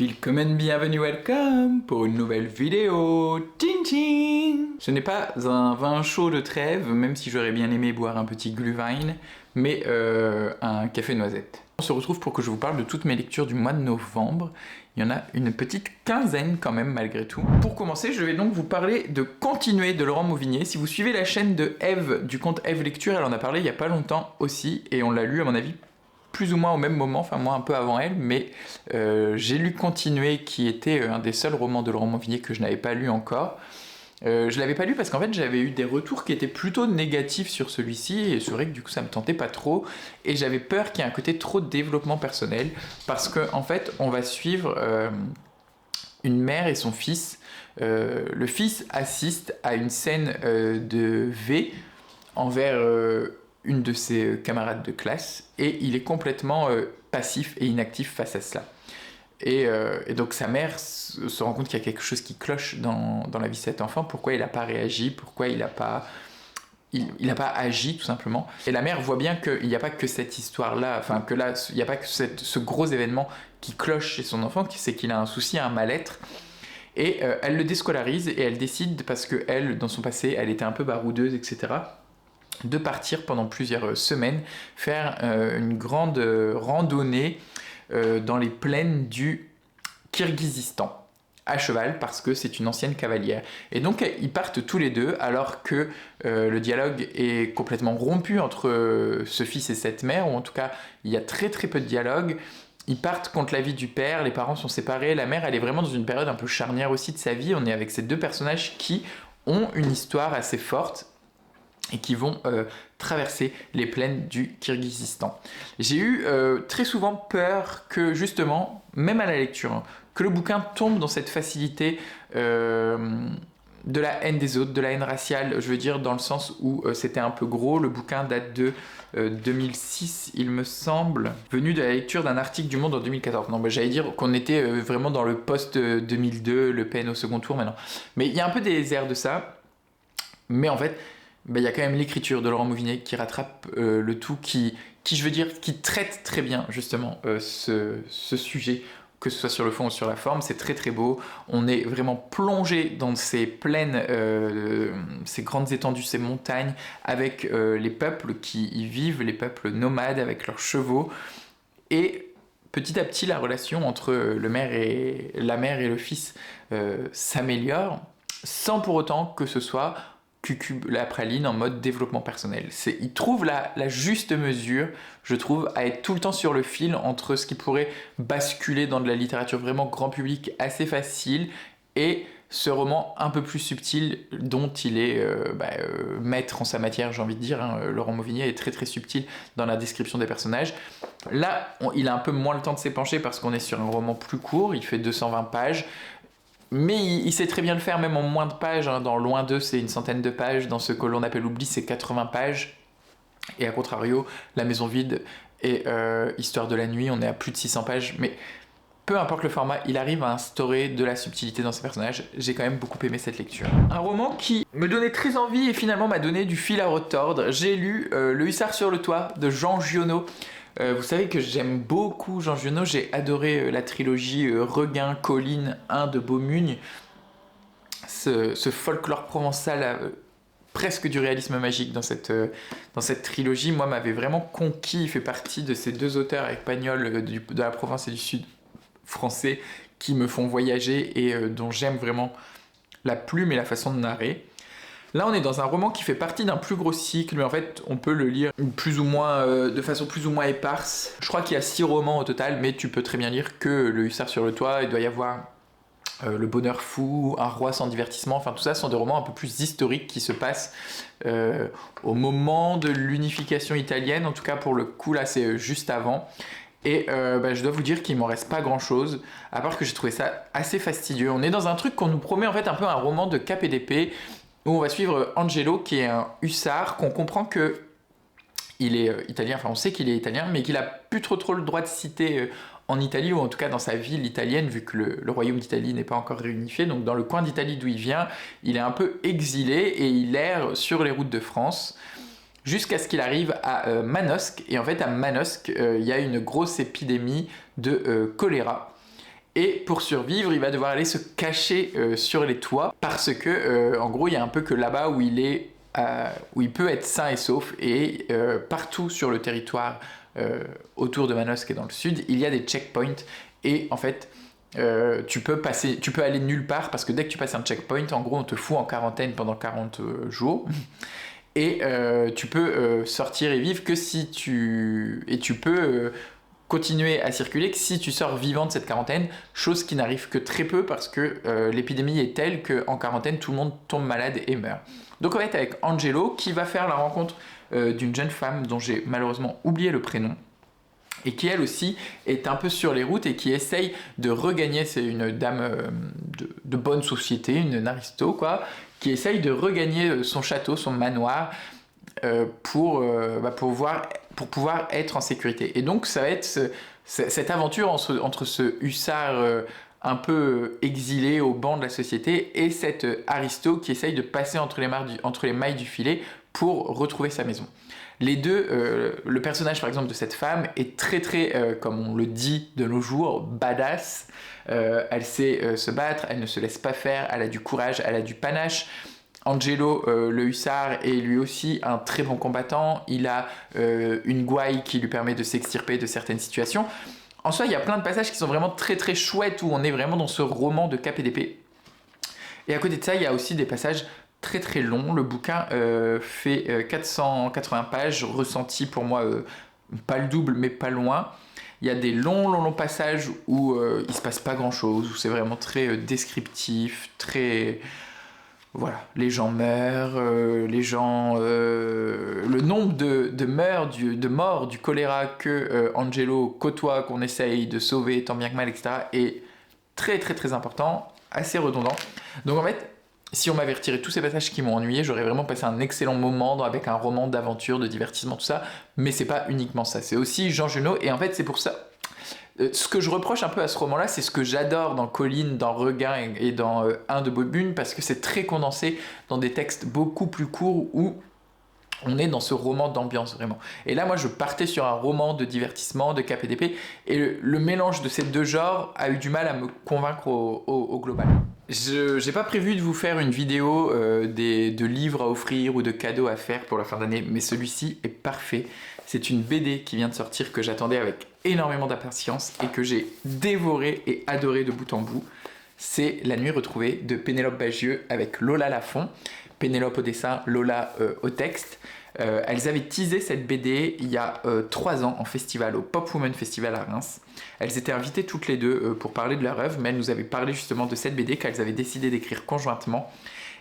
Willkommen, bienvenue, welcome pour une nouvelle vidéo. Tching tching. Ce n'est pas un vin chaud de trêve, même si j'aurais bien aimé boire un petit Glühwein, mais un café noisette. On se retrouve pour que je vous parle de toutes mes lectures du mois de novembre. Il y en a une petite quinzaine quand même malgré tout. Pour commencer, je vais donc vous parler de Continuer de Laurent Mauvigné. Si vous suivez la chaîne de Eve, du compte Eve Lecture, elle en a parlé il y a pas longtemps aussi, et on l'a lu à mon avis plus ou moins au même moment, enfin moi un peu avant elle, mais j'ai lu Continuer, qui était un des seuls romans de Laurent Mauvigné que je n'avais pas lu encore. Je l'avais pas lu parce qu'en fait j'avais eu des retours qui étaient plutôt négatifs sur celui-ci, et c'est vrai que du coup ça me tentait pas trop, et j'avais peur qu'il y ait un côté trop de développement personnel, parce qu'en fait on va suivre une mère et son fils. Le fils assiste à une scène de V envers une de ses camarades de classe, et il est complètement passif et inactif face à cela. Et donc sa mère se rend compte qu'il y a quelque chose qui cloche dans la vie de cet enfant. Pourquoi il n'a pas réagi, pourquoi il n'a pas agi tout simplement. Et la mère voit bien qu'il n'y a pas que cette histoire-là, enfin que là, il n'y a pas que ce gros événement qui cloche chez son enfant, c'est qu'il a un souci, un mal-être. Et elle le déscolarise, et elle décide, parce que elle, dans son passé, elle était un peu baroudeuse, etc., de partir pendant plusieurs semaines faire une grande randonnée dans les plaines du Kirghizistan à cheval, parce que c'est une ancienne cavalière. Et donc ils partent tous les deux, alors que le dialogue est complètement rompu entre ce fils et cette mère, ou en tout cas il y a très très peu de dialogue. Ils partent contre l'avis du père, les parents sont séparés, la mère elle est vraiment dans une période un peu charnière aussi de sa vie. On est avec ces deux personnages qui ont une histoire assez forte et qui vont traverser les plaines du Kirghizistan. J'ai eu très souvent peur que, justement, même à la lecture, hein, que le bouquin tombe dans cette facilité de la haine des autres, de la haine raciale, je veux dire, dans le sens où c'était un peu gros. Le bouquin date de 2006, il me semble, venu de la lecture d'un article du Monde en 2014. Non, j'allais dire qu'on était vraiment dans le post-2002, Le Pen au second tour maintenant. Mais il y a un peu des airs de ça, mais en fait, il y a quand même l'écriture de Laurent Mauvigné qui rattrape le tout, qui traite très bien justement ce sujet, que ce soit sur le fond ou sur la forme. C'est très très beau. On est vraiment plongé dans ces plaines, ces grandes étendues, ces montagnes, avec les peuples qui y vivent, les peuples nomades avec leurs chevaux. Et petit à petit, la relation entre la mère et le fils s'améliore, sans pour autant que ce soit Cucube la praline en mode développement personnel. Il trouve la juste mesure, je trouve, à être tout le temps sur le fil entre ce qui pourrait basculer dans de la littérature vraiment grand public assez facile, et ce roman un peu plus subtil dont il est maître en sa matière, j'ai envie de dire. Hein. Laurent Mauvigné est très très subtil dans la description des personnages. Là, il a un peu moins le temps de s'épancher parce qu'on est sur un roman plus court, il fait 220 pages. Mais il sait très bien le faire, même en moins de pages. Hein. Dans Loin d'eux, c'est une centaine de pages. Dans ce que l'on appelle Oubli, c'est 80 pages. Et à contrario, La Maison Vide et Histoire de la nuit, on est à plus de 600 pages. Mais peu importe le format, il arrive à instaurer de la subtilité dans ses personnages. J'ai quand même beaucoup aimé cette lecture. Un roman qui me donnait très envie et finalement m'a donné du fil à retordre. J'ai lu Le Hussard sur le toit de Jean Giono. Vous savez que j'aime beaucoup Jean Giono, j'ai adoré la trilogie Regain, Colline 1 de Beaumugne. Ce folklore provençal, presque du réalisme magique dans cette trilogie, moi m'avait vraiment conquis. Il fait partie de ces deux auteurs espagnols de la province et du sud français qui me font voyager et dont j'aime vraiment la plume et la façon de narrer. Là, on est dans un roman qui fait partie d'un plus gros cycle, mais en fait, on peut le lire plus ou moins, de façon plus ou moins éparse. Je crois qu'il y a 6 romans au total, mais tu peux très bien lire que Le Hussard sur le toit. Il doit y avoir Le Bonheur fou, Un roi sans divertissement. Enfin, tout ça sont des romans un peu plus historiques qui se passent au moment de l'unification italienne. En tout cas, pour le coup, là, c'est juste avant. Et je dois vous dire qu'il m'en reste pas grand chose, à part que j'ai trouvé ça assez fastidieux. On est dans un truc qu'on nous promet en fait un peu un roman de cap et d'épée, où on va suivre Angelo, qui est un hussard, qu'on comprend que il est italien, enfin on sait qu'il est italien, mais qu'il a plus trop le droit de citer en Italie, ou en tout cas dans sa ville italienne, vu que le royaume d'Italie n'est pas encore réunifié. Donc dans le coin d'Italie d'où il vient, il est un peu exilé et il erre sur les routes de France, jusqu'à ce qu'il arrive à Manosque. Et en fait à Manosque, il y a une grosse épidémie de choléra. Et pour survivre, il va devoir aller se cacher sur les toits parce que, en gros, il y a un peu que là-bas où où il peut être sain et sauf. Et partout sur le territoire autour de Manos, qui est dans le sud, il y a des checkpoints. Et en fait, tu peux aller nulle part parce que dès que tu passes un checkpoint, en gros, on te fout en quarantaine pendant 40 jours. Et tu peux sortir et vivre que si tu... Et tu peux... continuer à circuler que si tu sors vivant de cette quarantaine, chose qui n'arrive que très peu parce que l'épidémie est telle qu'en quarantaine, tout le monde tombe malade et meurt. Donc on va être avec Angelo qui va faire la rencontre d'une jeune femme dont j'ai malheureusement oublié le prénom et qui elle aussi est un peu sur les routes et qui essaye de regagner, c'est une dame de bonne société, une aristo quoi, qui essaye de regagner son château, son manoir, pour pouvoir être en sécurité. Et donc ça va être cette aventure entre ce hussard un peu exilé au banc de la société et cet aristo qui essaye de passer entre les mailles du filet pour retrouver sa maison. Les deux, le personnage par exemple de cette femme est très très, comme on le dit de nos jours, badass. Elle sait se battre, elle ne se laisse pas faire, elle a du courage, elle a du panache. Angelo, le hussard, est lui aussi un très bon combattant. Il a une gouaille qui lui permet de s'extirper de certaines situations. En soi, il y a plein de passages qui sont vraiment très très chouettes où on est vraiment dans ce roman de cap et d'épée. Et à côté de ça, il y a aussi des passages très très longs. Le bouquin fait 480 pages, ressenti pour moi pas le double mais pas loin. Il y a des longs passages où il se passe pas grand chose, où c'est vraiment très descriptif, très... Voilà, les gens meurent, le nombre de morts du choléra que Angelo côtoie, qu'on essaye de sauver tant bien que mal, etc. est très très très important, assez redondant. Donc en fait, si on m'avait retiré tous ces passages qui m'ont ennuyé, j'aurais vraiment passé un excellent moment avec un roman d'aventure, de divertissement, tout ça. Mais c'est pas uniquement ça, c'est aussi Jean Genot, et en fait c'est pour ça... Ce que je reproche un peu à ce roman-là, c'est ce que j'adore dans Colline, dans Regain et dans Un de Bobune, parce que c'est très condensé dans des textes beaucoup plus courts où on est dans ce roman d'ambiance vraiment. Et là, moi, je partais sur un roman de divertissement, de cap et d'épée, et le mélange de ces deux genres a eu du mal à me convaincre au global. Je n'ai pas prévu de vous faire une vidéo de livres à offrir ou de cadeaux à faire pour la fin d'année, mais celui-ci est parfait. C'est une BD qui vient de sortir que j'attendais avec énormément d'impatience et que j'ai dévoré et adoré de bout en bout. C'est La Nuit retrouvée de Pénélope Bagieux avec Lola Lafont. Pénélope au dessin, Lola au texte. Elles avaient teasé cette BD il y a 3 ans en festival, au Pop Woman Festival à Reims. Elles étaient invitées toutes les deux pour parler de leur œuvre, mais elles nous avaient parlé justement de cette BD qu'elles avaient décidé d'écrire conjointement.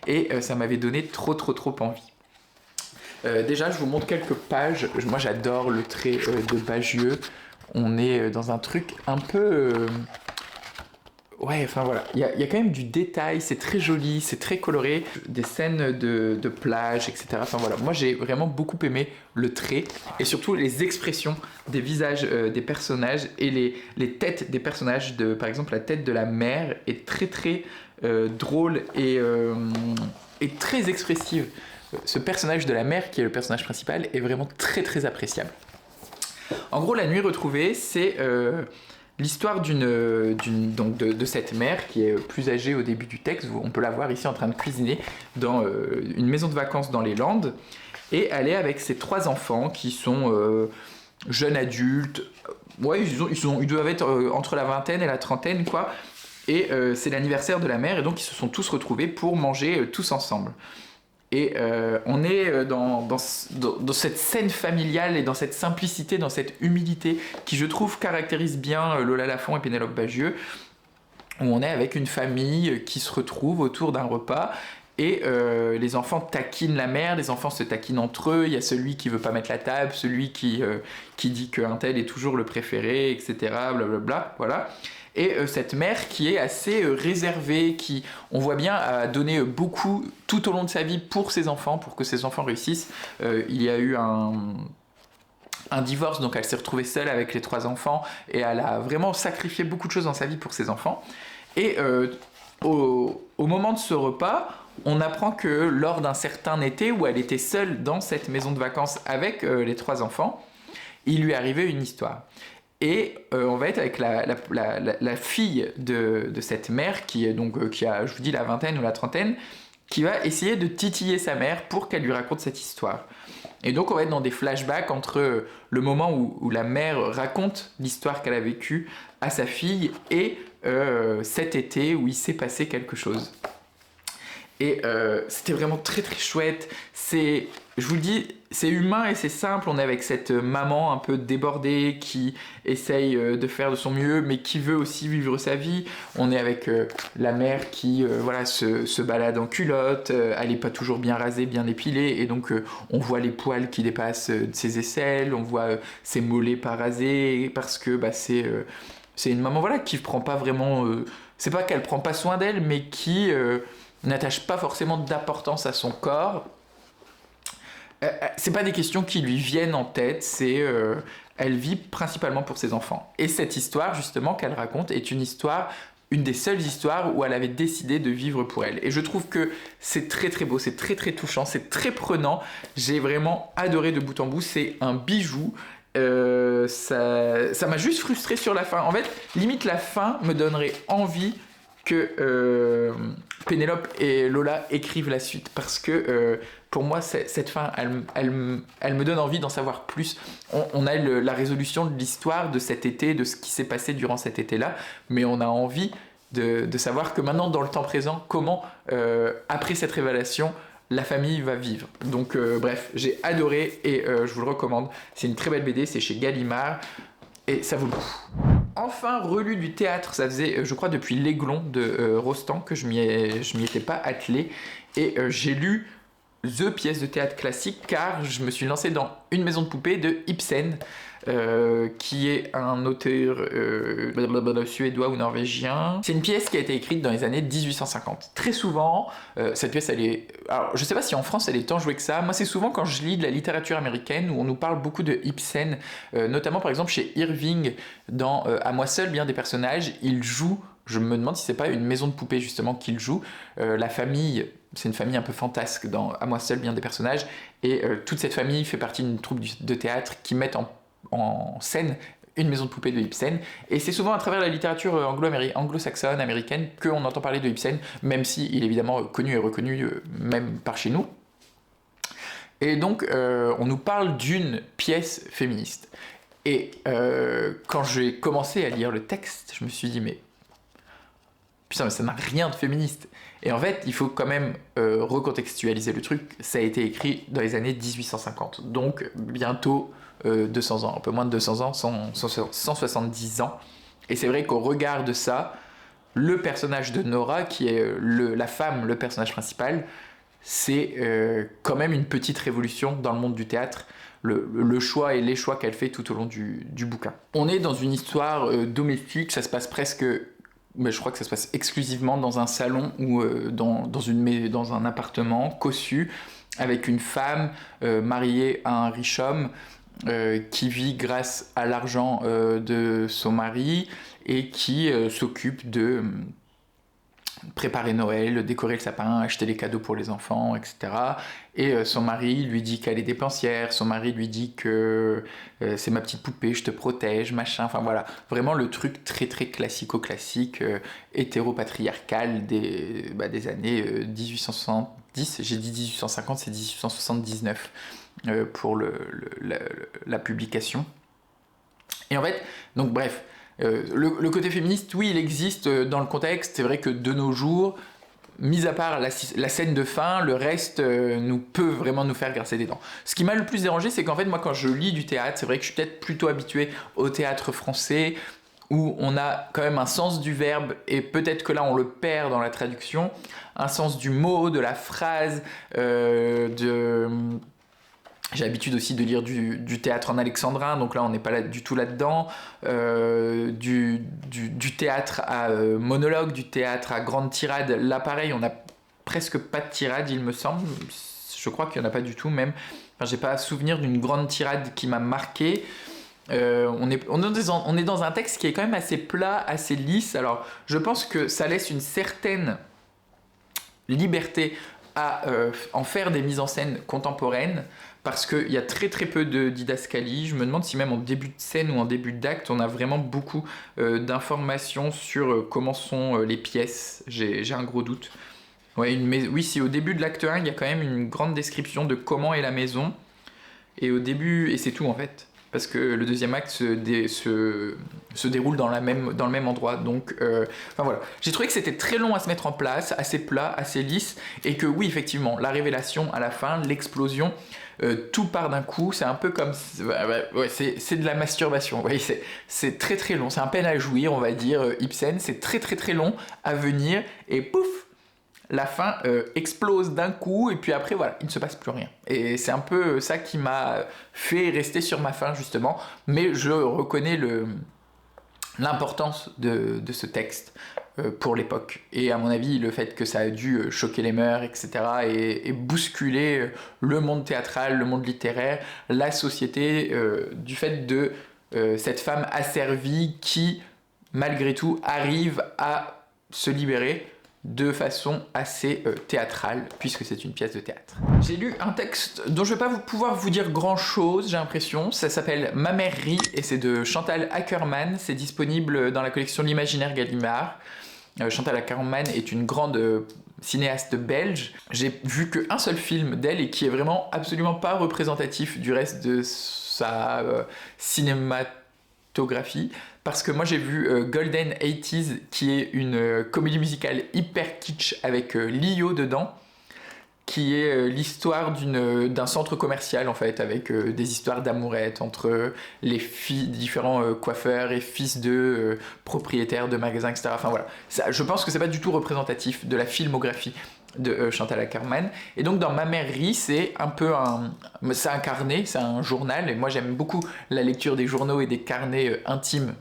Et ça m'avait donné trop envie. Déjà, je vous montre quelques pages. Moi, j'adore le trait de Bagieux. On est dans un truc un peu... Ouais, enfin voilà. Il y a quand même du détail, c'est très joli, c'est très coloré. Des scènes de plage, etc. Enfin voilà. Moi, j'ai vraiment beaucoup aimé le trait et surtout les expressions des visages des personnages et les têtes des personnages. Par exemple, la tête de la mère est très drôle et très expressive. Ce personnage de la mère, qui est le personnage principal, est vraiment très appréciable. En gros, La Nuit retrouvée, c'est l'histoire de cette mère qui est plus âgée au début du texte. On peut la voir ici en train de cuisiner dans une maison de vacances dans les Landes. Et elle est avec ses 3 enfants qui sont jeunes adultes. Ouais, ils doivent être entre la vingtaine et la trentaine, quoi. Et c'est l'anniversaire de la mère, et donc ils se sont tous retrouvés pour manger tous ensemble. Et on est dans cette scène familiale et dans cette simplicité, dans cette humilité qui, je trouve, caractérise bien Lola Lafont et Pénélope Bagieux, où on est avec une famille qui se retrouve autour d'un repas et les enfants taquinent la mère, les enfants se taquinent entre eux, il y a celui qui veut pas mettre la table, celui qui dit qu'un tel est toujours le préféré, etc. Blablabla, voilà. Et cette mère qui est assez réservée, qui, on voit bien, a donné beaucoup tout au long de sa vie pour ses enfants, pour que ses enfants réussissent. Il y a eu un divorce, donc elle s'est retrouvée seule avec les 3 enfants, et elle a vraiment sacrifié beaucoup de choses dans sa vie pour ses enfants. Et au moment de ce repas, on apprend que lors d'un certain été où elle était seule dans cette maison de vacances avec les 3 enfants, il lui arrivait une histoire. Et on va être avec la fille de cette mère qui est donc qui a, je vous dis, la vingtaine ou la trentaine, qui va essayer de titiller sa mère pour qu'elle lui raconte cette histoire. Et donc on va être dans des flashbacks entre le moment où la mère raconte l'histoire qu'elle a vécue à sa fille et cet été où il s'est passé quelque chose. Et c'était vraiment très très chouette. Je vous le dis, c'est humain et c'est simple. On est avec cette maman un peu débordée qui essaye de faire de son mieux, mais qui veut aussi vivre sa vie. On est avec la mère qui voilà, se balade en culotte. Elle n'est pas toujours bien rasée, bien épilée. Et donc, on voit les poils qui dépassent de ses aisselles. On voit ses mollets pas rasés parce que c'est une maman voilà, qui ne prend pas vraiment... c'est pas qu'elle prend pas soin d'elle, mais qui... n'attache pas forcément d'importance à son corps. C'est pas des questions qui lui viennent en tête, elle vit principalement pour ses enfants. Et cette histoire, justement, qu'elle raconte, est une des seules histoires où elle avait décidé de vivre pour elle. Et je trouve que c'est très très beau, c'est très très touchant, c'est très prenant. J'ai vraiment adoré de bout en bout, c'est un bijou. Ça m'a juste frustré sur la fin. En fait, limite la fin me donnerait envie que Pénélope et Lola écrivent la suite parce que pour moi cette fin elle me donne envie d'en savoir plus. On a la résolution de l'histoire de cet été, de ce qui s'est passé durant cet été-là, mais on a envie de savoir que maintenant dans le temps présent comment après cette révélation la famille va vivre. Donc bref, j'ai adoré et je vous le recommande. C'est une très belle BD, c'est chez Gallimard et ça vaut le coup. Enfin relu du théâtre, ça faisait je crois depuis l'Aiglon de Rostand que je m'y étais pas attelé et j'ai lu The pièce de théâtre classique car je me suis lancé dans Une maison de poupée de Ibsen qui est un auteur suédois ou norvégien. C'est une pièce qui a été écrite dans les années 1850. Très souvent, cette pièce, elle est... Alors, je sais pas si en France, elle est tant jouée que ça. Moi, c'est souvent quand je lis de la littérature américaine où on nous parle beaucoup de Ibsen, notamment par exemple chez Irving, dans À moi seul, bien des personnages, il joue... Je me demande si c'est pas une maison de poupée justement qu'il joue. La famille, c'est une famille un peu fantasque dans À moi seul, bien des personnages. Et toute cette famille fait partie d'une troupe de théâtre qui met en scène une maison de poupée de Ibsen. Et c'est souvent à travers la littérature anglo-saxonne, américaine, qu'on entend parler de Ibsen, même s'il est évidemment connu et reconnu même par chez nous. Et donc, on nous parle d'une pièce féministe. Et quand j'ai commencé à lire le texte, je me suis dit, mais putain, mais ça n'a rien de féministe. Et en fait, il faut quand même recontextualiser le truc. Ça a été écrit dans les années 1850, donc bientôt 200 ans, un peu moins de 200 ans, 170 ans. Et c'est vrai qu'au regard de ça, le personnage de Nora, qui est la femme, le personnage principal, c'est quand même une petite révolution dans le monde du théâtre. Le choix et les choix qu'elle fait tout au long du bouquin. On est dans une histoire domestique, ça se passe presque... Mais je crois que ça se passe exclusivement dans un salon ou dans un appartement cossu avec une femme mariée à un riche homme qui vit grâce à l'argent de son mari et qui s'occupe de préparer Noël, décorer le sapin, acheter les cadeaux pour les enfants, etc. Et son mari lui dit qu'elle est dépensière, son mari lui dit que c'est ma petite poupée, je te protège, machin, enfin voilà. Vraiment le truc très très classico-classique, hétéro-patriarcal des années 1870, j'ai dit 1850, c'est 1879 pour la publication. Et en fait, donc bref, le côté féministe, oui, il existe dans le contexte. C'est vrai que de nos jours, mis à part la scène de fin, le reste peut vraiment nous faire grincer des dents. Ce qui m'a le plus dérangé, c'est qu'en fait, moi, quand je lis du théâtre, c'est vrai que je suis peut-être plutôt habitué au théâtre français, où on a quand même un sens du verbe, et peut-être que là, on le perd dans la traduction, un sens du mot, de la phrase, J'ai l'habitude aussi de lire du théâtre en alexandrin, donc là on n'est pas du tout là-dedans. Du théâtre à monologue, du théâtre à grande tirade. Là pareil, on n'a presque pas de tirade, il me semble. Je crois qu'il n'y en a pas du tout même. Enfin, j'ai pas souvenir d'une grande tirade qui m'a marqué. On est dans un texte qui est quand même assez plat, assez lisse. Alors je pense que ça laisse une certaine liberté à en faire des mises en scène contemporaines, parce qu'il y a très très peu de didascalie. Je me demande si même en début de scène ou en début d'acte, on a vraiment beaucoup d'informations sur comment sont les pièces. J'ai un gros doute. Ouais, oui, si au début de l'acte 1, il y a quand même une grande description de comment est la maison. Et au début, et c'est tout en fait. Parce que le deuxième acte se déroule dans le même endroit. Donc, enfin voilà. J'ai trouvé que c'était très long à se mettre en place, assez plat, assez lisse. Et que oui, effectivement, la révélation à la fin, l'explosion, tout part d'un coup. C'est un peu comme... Ouais, c'est de la masturbation. Ouais, c'est très très long. C'est un peine à jouir, on va dire, Ibsen. C'est très très très long à venir. Et pouf, la fin explose d'un coup et puis après voilà, il ne se passe plus rien. Et c'est un peu ça qui m'a fait rester sur ma faim justement, mais je reconnais l'importance de ce texte pour l'époque. Et à mon avis, le fait que ça a dû choquer les mœurs, etc. et bousculer le monde théâtral, le monde littéraire, la société, du fait de cette femme asservie qui, malgré tout, arrive à se libérer de façon assez théâtrale, puisque c'est une pièce de théâtre. J'ai lu un texte dont je ne vais pas pouvoir vous dire grand chose, j'ai l'impression. Ça s'appelle Ma mère rit et c'est de Chantal Akerman. C'est disponible dans la collection L'Imaginaire Gallimard. Chantal Akerman est une grande cinéaste belge. J'ai vu qu'un seul film d'elle et qui est vraiment absolument pas représentatif du reste de sa cinématographie. Parce que moi j'ai vu Golden 80s qui est une comédie musicale hyper kitsch avec Lio dedans, qui est l'histoire d'un centre commercial en fait, avec des histoires d'amourettes entre les différents coiffeurs et fils de propriétaires de magasins, etc. Enfin voilà, ça, je pense que c'est pas du tout représentatif de la filmographie de Chantal Akerman. Et donc dans Ma mère rit, c'est un peu c'est un carnet, c'est un journal, et moi j'aime beaucoup la lecture des journaux et des carnets intimes.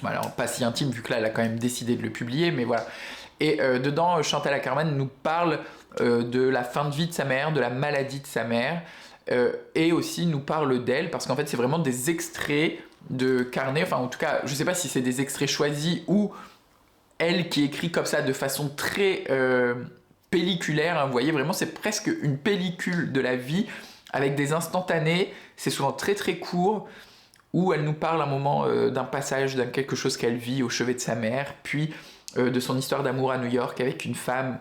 Alors pas si intime vu que là elle a quand même décidé de le publier, mais voilà. Et dedans, Chantal Akerman nous parle de la fin de vie de sa mère, de la maladie de sa mère, et aussi nous parle d'elle, parce qu'en fait c'est vraiment des extraits de carnet, enfin en tout cas je sais pas si c'est des extraits choisis ou elle qui écrit comme ça de façon très pelliculaire, hein, vous voyez vraiment c'est presque une pellicule de la vie, avec des instantanés, c'est souvent très très court, où elle nous parle un moment d'un passage, d'un quelque chose qu'elle vit au chevet de sa mère, puis de son histoire d'amour à New York avec une femme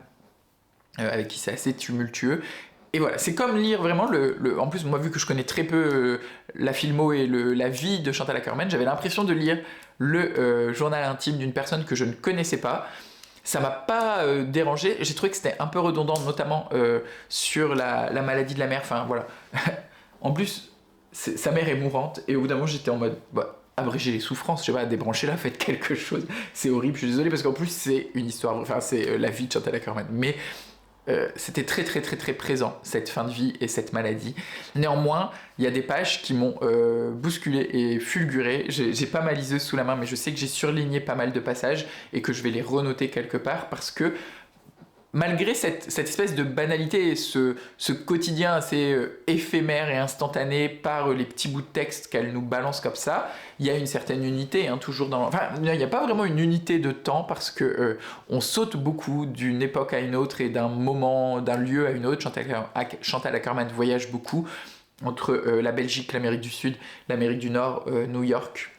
avec qui c'est assez tumultueux. Et voilà, c'est comme lire vraiment En plus, moi, vu que je connais très peu la filmo et la vie de Chantal Akerman, j'avais l'impression de lire le journal intime d'une personne que je ne connaissais pas. Ça m'a pas dérangé, j'ai trouvé que c'était un peu redondant, notamment sur la maladie de la mère, enfin voilà. En plus, sa mère est mourante, et au bout d'un moment, j'étais en mode... abréger les souffrances, je sais pas, débranchez-la, faites quelque chose. C'est horrible, je suis désolé, parce qu'en plus, c'est une histoire... Enfin, c'est la vie de Chantal Akerman. Mais c'était très, très, très, très présent, cette fin de vie et cette maladie. Néanmoins, il y a des pages qui m'ont bousculé et fulguré. J'ai pas ma liseuse sous la main, mais je sais que j'ai surligné pas mal de passages et que je vais les renoter quelque part, parce que malgré cette espèce de banalité et ce quotidien assez éphémère et instantané par les petits bouts de texte qu'elle nous balance comme ça, il y a une certaine unité, hein, toujours dans... Enfin, il n'y a pas vraiment une unité de temps, parce que on saute beaucoup d'une époque à une autre et d'un moment, d'un lieu à une autre. Chantal Akerman voyage beaucoup entre la Belgique, l'Amérique du Sud, l'Amérique du Nord, New York.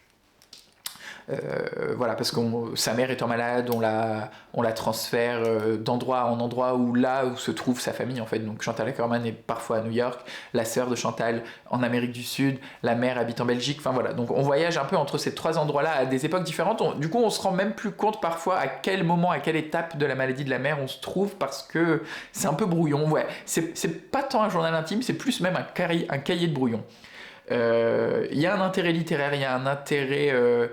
Voilà, parce que sa mère étant malade, on la transfère d'endroit en endroit, là où se trouve sa famille en fait. Donc Chantal Akerman est parfois à New York, la sœur de Chantal en Amérique du Sud, la mère habite en Belgique, enfin voilà. Donc on voyage un peu entre ces trois endroits-là à des époques différentes. Du coup on se rend même plus compte parfois à quel moment, à quelle étape de la maladie de la mère on se trouve, parce que c'est un peu brouillon. Ouais, c'est pas tant un journal intime, c'est plus même un cahier de brouillon. Il y a un intérêt littéraire, il y a un intérêt...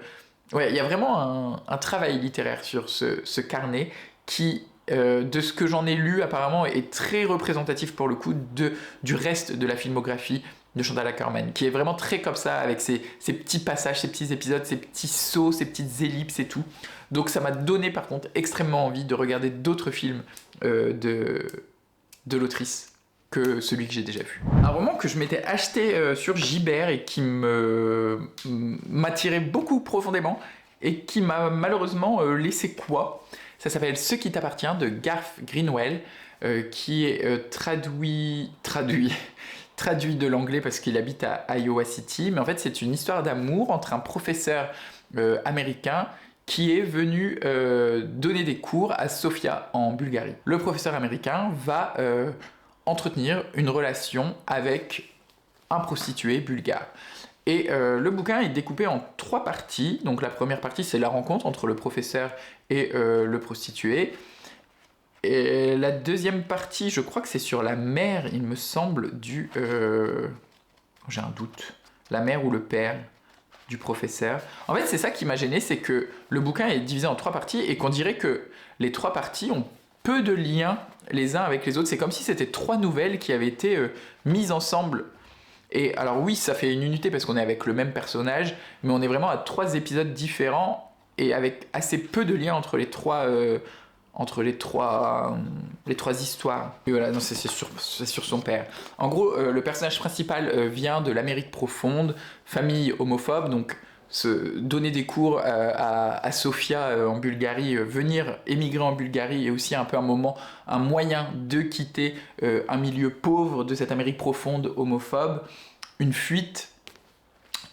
Ouais, il y a vraiment un travail littéraire sur ce carnet qui, de ce que j'en ai lu apparemment, est très représentatif pour le coup du reste de la filmographie de Chantal Akerman, qui est vraiment très comme ça, avec ses petits passages, ses petits épisodes, ses petits sauts, ses petites ellipses et tout. Donc ça m'a donné par contre extrêmement envie de regarder d'autres films de l'autrice que celui que j'ai déjà vu. Un roman que je m'étais acheté sur Gibert et qui m'attirait beaucoup profondément et qui m'a malheureusement laissé quoi. Ça s'appelle Ce qui t'appartient de Garth Greenwell, qui est traduit traduit de l'anglais parce qu'il habite à Iowa City, mais en fait c'est une histoire d'amour entre un professeur américain qui est venu donner des cours à Sofia en Bulgarie. Le professeur américain va entretenir une relation avec un prostitué bulgare. Et le bouquin est découpé en 3 parties. Donc la première partie, c'est la rencontre entre le professeur et le prostitué. Et la deuxième partie, je crois que c'est sur la mère, il me semble, du... j'ai un doute. La mère ou le père du professeur. En fait, c'est ça qui m'a gêné, c'est que le bouquin est divisé en 3 parties et qu'on dirait que les 3 parties ont peu de liens les uns avec les autres. C'est comme si c'était 3 nouvelles qui avaient été mises ensemble. Et alors oui, ça fait une unité parce qu'on est avec le même personnage, mais on est vraiment à 3 épisodes différents et avec assez peu de liens entre les trois histoires. Et voilà, non, c'est sur son père. En gros, le personnage principal vient de l'Amérique profonde, famille homophobe, donc se donner des cours à Sofia en Bulgarie, venir émigrer en Bulgarie est aussi un peu un moyen de quitter un milieu pauvre de cette Amérique profonde homophobe, une fuite.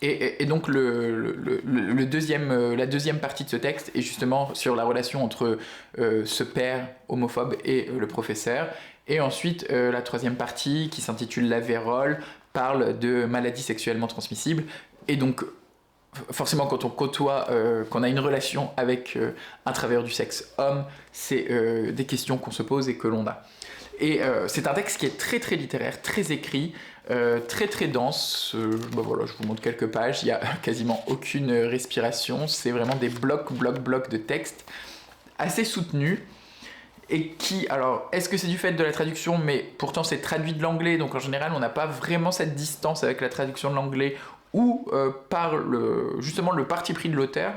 Et donc la deuxième partie de ce texte est justement sur la relation entre ce père homophobe et le professeur. Et ensuite, la troisième partie, qui s'intitule La vérole, parle de maladies sexuellement transmissibles. Et donc, forcément, quand on côtoie, qu'on a une relation avec un travailleur du sexe homme, c'est des questions qu'on se pose et que l'on a. Et c'est un texte qui est très très littéraire, très écrit, très très dense. Voilà, je vous montre quelques pages, il n'y a quasiment aucune respiration, c'est vraiment des blocs de texte assez soutenus. Et qui, alors, est-ce que c'est du fait de la traduction, mais pourtant c'est traduit de l'anglais, donc en général on n'a pas vraiment cette distance avec la traduction de l'anglais, ou par justement le parti pris de l'auteur.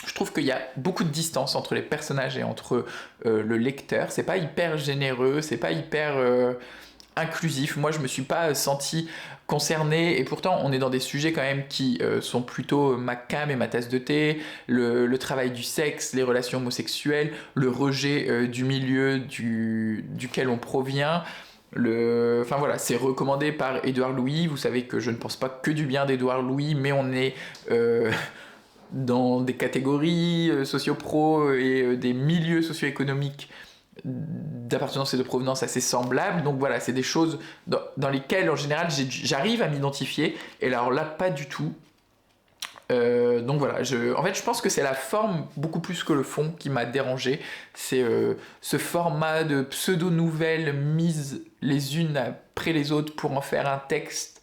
Je trouve qu'il y a beaucoup de distance entre les personnages et entre le lecteur. C'est pas hyper généreux, c'est pas hyper inclusif. Moi, je me suis pas senti concerné, et pourtant, on est dans des sujets quand même qui sont plutôt ma came et ma tasse de thé. Le travail du sexe, les relations homosexuelles, le rejet du milieu duquel on provient. Enfin voilà, c'est recommandé par Édouard Louis. Vous savez que je ne pense pas que du bien d'Édouard Louis, mais on est dans des catégories socio-pro et des milieux socio-économiques d'appartenance et de provenance assez semblables. Donc voilà, c'est des choses dans lesquelles en général j'arrive à m'identifier, et alors là pas du tout. Donc voilà, en fait je pense que c'est la forme beaucoup plus que le fond qui m'a dérangé. C'est ce format de pseudo-nouvelles mises les unes après les autres pour en faire un texte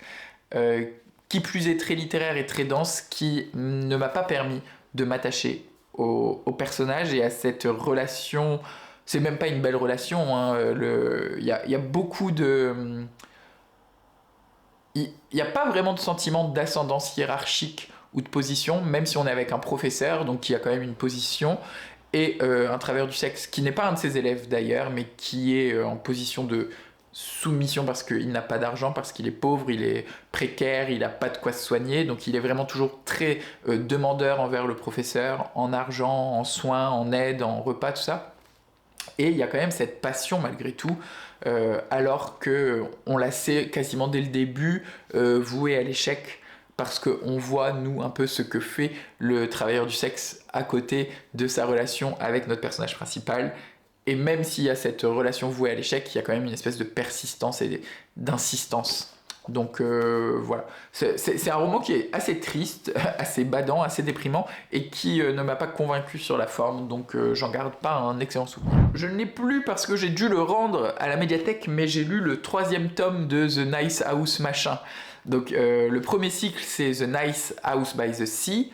qui plus est très littéraire et très dense, qui ne m'a pas permis de m'attacher au personnage et à cette relation. C'est même pas une belle relation, hein. Il y a beaucoup de... Il n'y a pas vraiment de sentiment d'ascendance hiérarchique ou de position, même si on est avec un professeur, donc qui a quand même une position, et un travailleur du sexe qui n'est pas un de ses élèves d'ailleurs, mais qui est en position de soumission parce qu'il n'a pas d'argent, parce qu'il est pauvre, il est précaire, il n'a pas de quoi se soigner, donc il est vraiment toujours très demandeur envers le professeur, en argent, en soins, en aide, en repas, tout ça. Et il y a quand même cette passion malgré tout, alors qu'on la sait quasiment dès le début vouée à l'échec, parce qu'on voit, nous, un peu ce que fait le travailleur du sexe à côté de sa relation avec notre personnage principal. Et même s'il y a cette relation vouée à l'échec, il y a quand même une espèce de persistance et d'insistance. Donc voilà, c'est un roman qui est assez triste, assez badant, assez déprimant, et qui ne m'a pas convaincu sur la forme, donc j'en garde pas un excellent souvenir. Je ne l'ai plus parce que j'ai dû le rendre à la médiathèque, mais j'ai lu le 3e tome de The Nice House machin. Donc le premier cycle, c'est The Nice House by the Sea,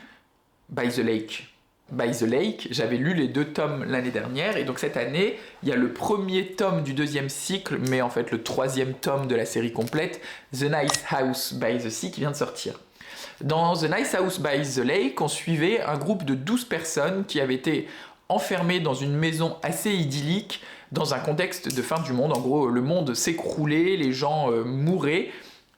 by the Lake. By the Lake, j'avais lu les 2 tomes l'année dernière, et donc cette année, il y a le premier tome du 2e cycle, mais en fait le 3e tome de la série complète, The Nice House by the Sea, qui vient de sortir. Dans The Nice House by the Lake, on suivait un groupe de 12 personnes qui avaient été enfermées dans une maison assez idyllique, dans un contexte de fin du monde. En gros, le monde s'écroulait, les gens mouraient,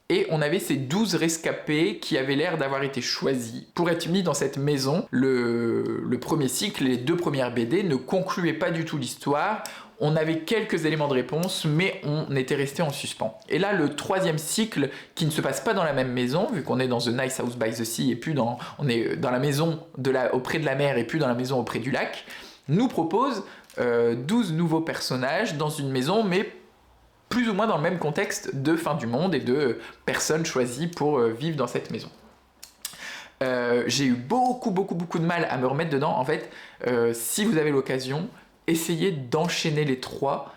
Et on avait ces 12 rescapés qui avaient l'air d'avoir été choisis pour être mis dans cette maison. Le premier cycle, les 2 premières BD ne concluaient pas du tout l'histoire. On avait quelques éléments de réponse, mais on était resté en suspens. Et là, le 3e cycle, qui ne se passe pas dans la même maison, vu qu'on est dans The Nice House by the Sea, et puis on est dans la maison auprès de la mer, et puis dans la maison auprès du lac, nous propose 12 nouveaux personnages dans une maison, mais plus ou moins dans le même contexte de fin du monde et de personnes choisies pour vivre dans cette maison. J'ai eu beaucoup de mal à me remettre dedans. En fait, si vous avez l'occasion, essayez d'enchaîner les 3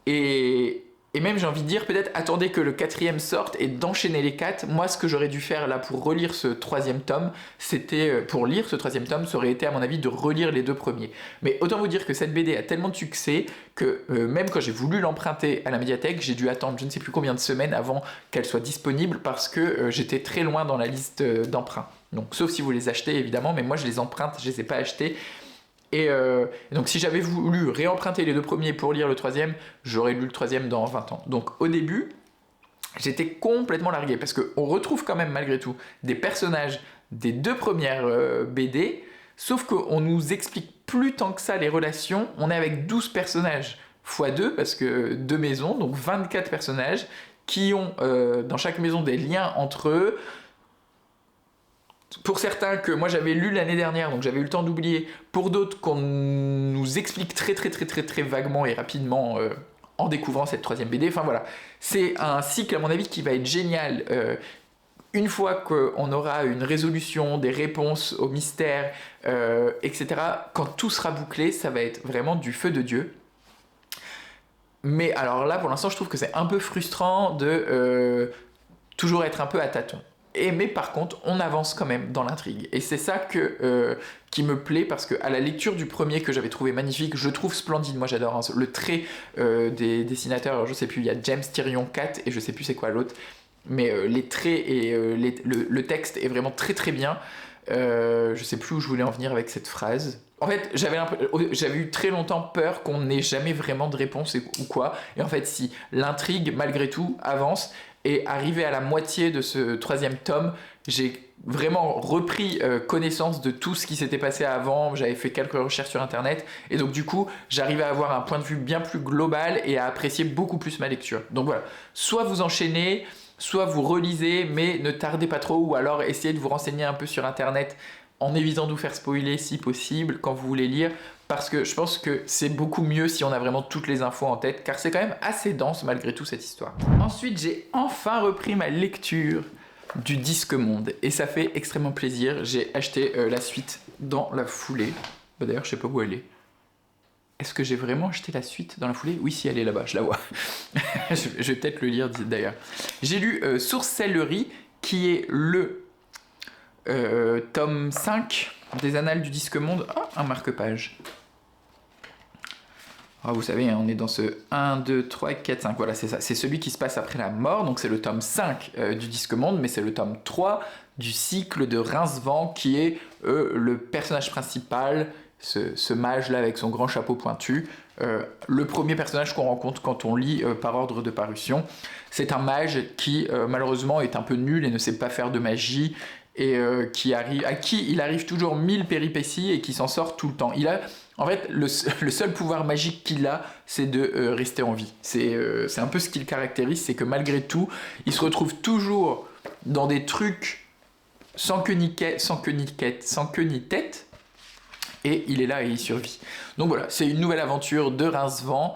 et même j'ai envie de dire peut-être attendez que le 4e sorte et d'enchaîner les 4. Moi, ce que j'aurais dû faire là pour relire ce 3e tome, c'était pour lire ce 3e tome, ça aurait été à mon avis de relire les 2 premiers. Mais autant vous dire que cette BD a tellement de succès que même quand j'ai voulu l'emprunter à la médiathèque, j'ai dû attendre je ne sais plus combien de semaines avant qu'elle soit disponible parce que j'étais très loin dans la liste d'emprunts. Donc sauf si vous les achetez évidemment, mais moi je les emprunte, je les ai pas achetés. Et donc si j'avais voulu réemprunter les 2 premiers pour lire le 3e, j'aurais lu le 3e dans 20 ans. Donc au début, j'étais complètement largué, parce qu'on retrouve quand même malgré tout des personnages des 2 premières BD, sauf qu'on nous explique plus tant que ça les relations. On est avec 12 personnages x 2, parce que 2 maisons, donc 24 personnages, qui ont dans chaque maison des liens entre eux. Pour certains que moi j'avais lu l'année dernière, donc j'avais eu le temps d'oublier. Pour d'autres qu'on nous explique très vaguement et rapidement en découvrant cette 3e BD. Enfin voilà, c'est un cycle à mon avis qui va être génial. Une fois qu'on aura une résolution, des réponses aux mystères, etc. Quand tout sera bouclé, ça va être vraiment du feu de Dieu. Mais alors là, pour l'instant, je trouve que c'est un peu frustrant de toujours être un peu à tâtons. Mais par contre, on avance quand même dans l'intrigue. Et c'est ça qui me plaît, parce qu'à la lecture du premier que j'avais trouvé magnifique, je trouve splendide. Moi j'adore hein, le trait des dessinateurs. Alors, je sais plus, il y a James Tyrion 4 et je sais plus c'est quoi l'autre. Mais les traits et le texte est vraiment très bien. Je sais plus où je voulais en venir avec cette phrase. En fait, j'avais eu très longtemps peur qu'on n'ait jamais vraiment de réponse ou quoi. Et en fait, si l'intrigue, malgré tout, avance, et arrivé à la moitié de ce 3e tome, j'ai vraiment repris connaissance de tout ce qui s'était passé avant. J'avais fait quelques recherches sur internet, et donc du coup, j'arrivais à avoir un point de vue bien plus global et à apprécier beaucoup plus ma lecture. Donc voilà, soit vous enchaînez, soit vous relisez, mais ne tardez pas trop, ou alors essayez de vous renseigner un peu sur internet en évitant de vous faire spoiler si possible quand vous voulez lire, parce que je pense que c'est beaucoup mieux si on a vraiment toutes les infos en tête, car c'est quand même assez dense malgré tout cette histoire. Ensuite, j'ai enfin repris ma lecture du Disque Monde, et ça fait extrêmement plaisir. J'ai acheté la suite dans la foulée. Bah, d'ailleurs, je sais pas où elle est. Est-ce que j'ai vraiment acheté la suite dans la foulée? Oui, si, elle est là-bas, je la vois. Je vais peut-être le lire d'ailleurs. J'ai lu Sorcellerie, qui est le tome 5 des Annales du Disque Monde. Oh, un marque-page. Oh, vous savez, hein, on est dans ce 1, 2, 3, 4, 5. Voilà, c'est ça. C'est celui qui se passe après la mort. Donc c'est le tome 5 du Disque Monde, mais c'est le tome 3 du cycle de Rincevent, qui est le personnage principal, ce mage-là avec son grand chapeau pointu. Le premier personnage qu'on rencontre quand on lit par ordre de parution. C'est un mage qui, malheureusement, est un peu nul et ne sait pas faire de magie, et à qui il arrive toujours 1000 péripéties et qui s'en sort tout le temps. En fait, le seul pouvoir magique qu'il a, c'est de rester en vie. C'est un peu ce qui le caractérise, c'est que malgré tout, il se retrouve toujours dans des trucs sans queue ni tête, et il est là et il survit. Donc voilà, c'est une nouvelle aventure de Rincevent.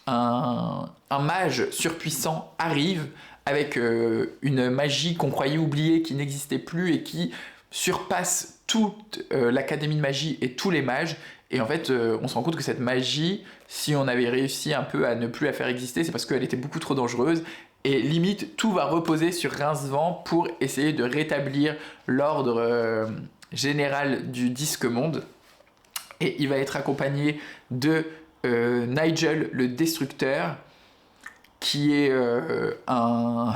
Un mage surpuissant arrive avec une magie qu'on croyait oubliée, qui n'existait plus et qui surpasse toute l'académie de magie et tous les mages. Et en fait, on se rend compte que cette magie, si on avait réussi un peu à ne plus la faire exister, c'est parce qu'elle était beaucoup trop dangereuse. Et limite, tout va reposer sur Rincevent pour essayer de rétablir l'ordre général du Disque Monde. Et il va être accompagné de Nigel le Destructeur, qui est un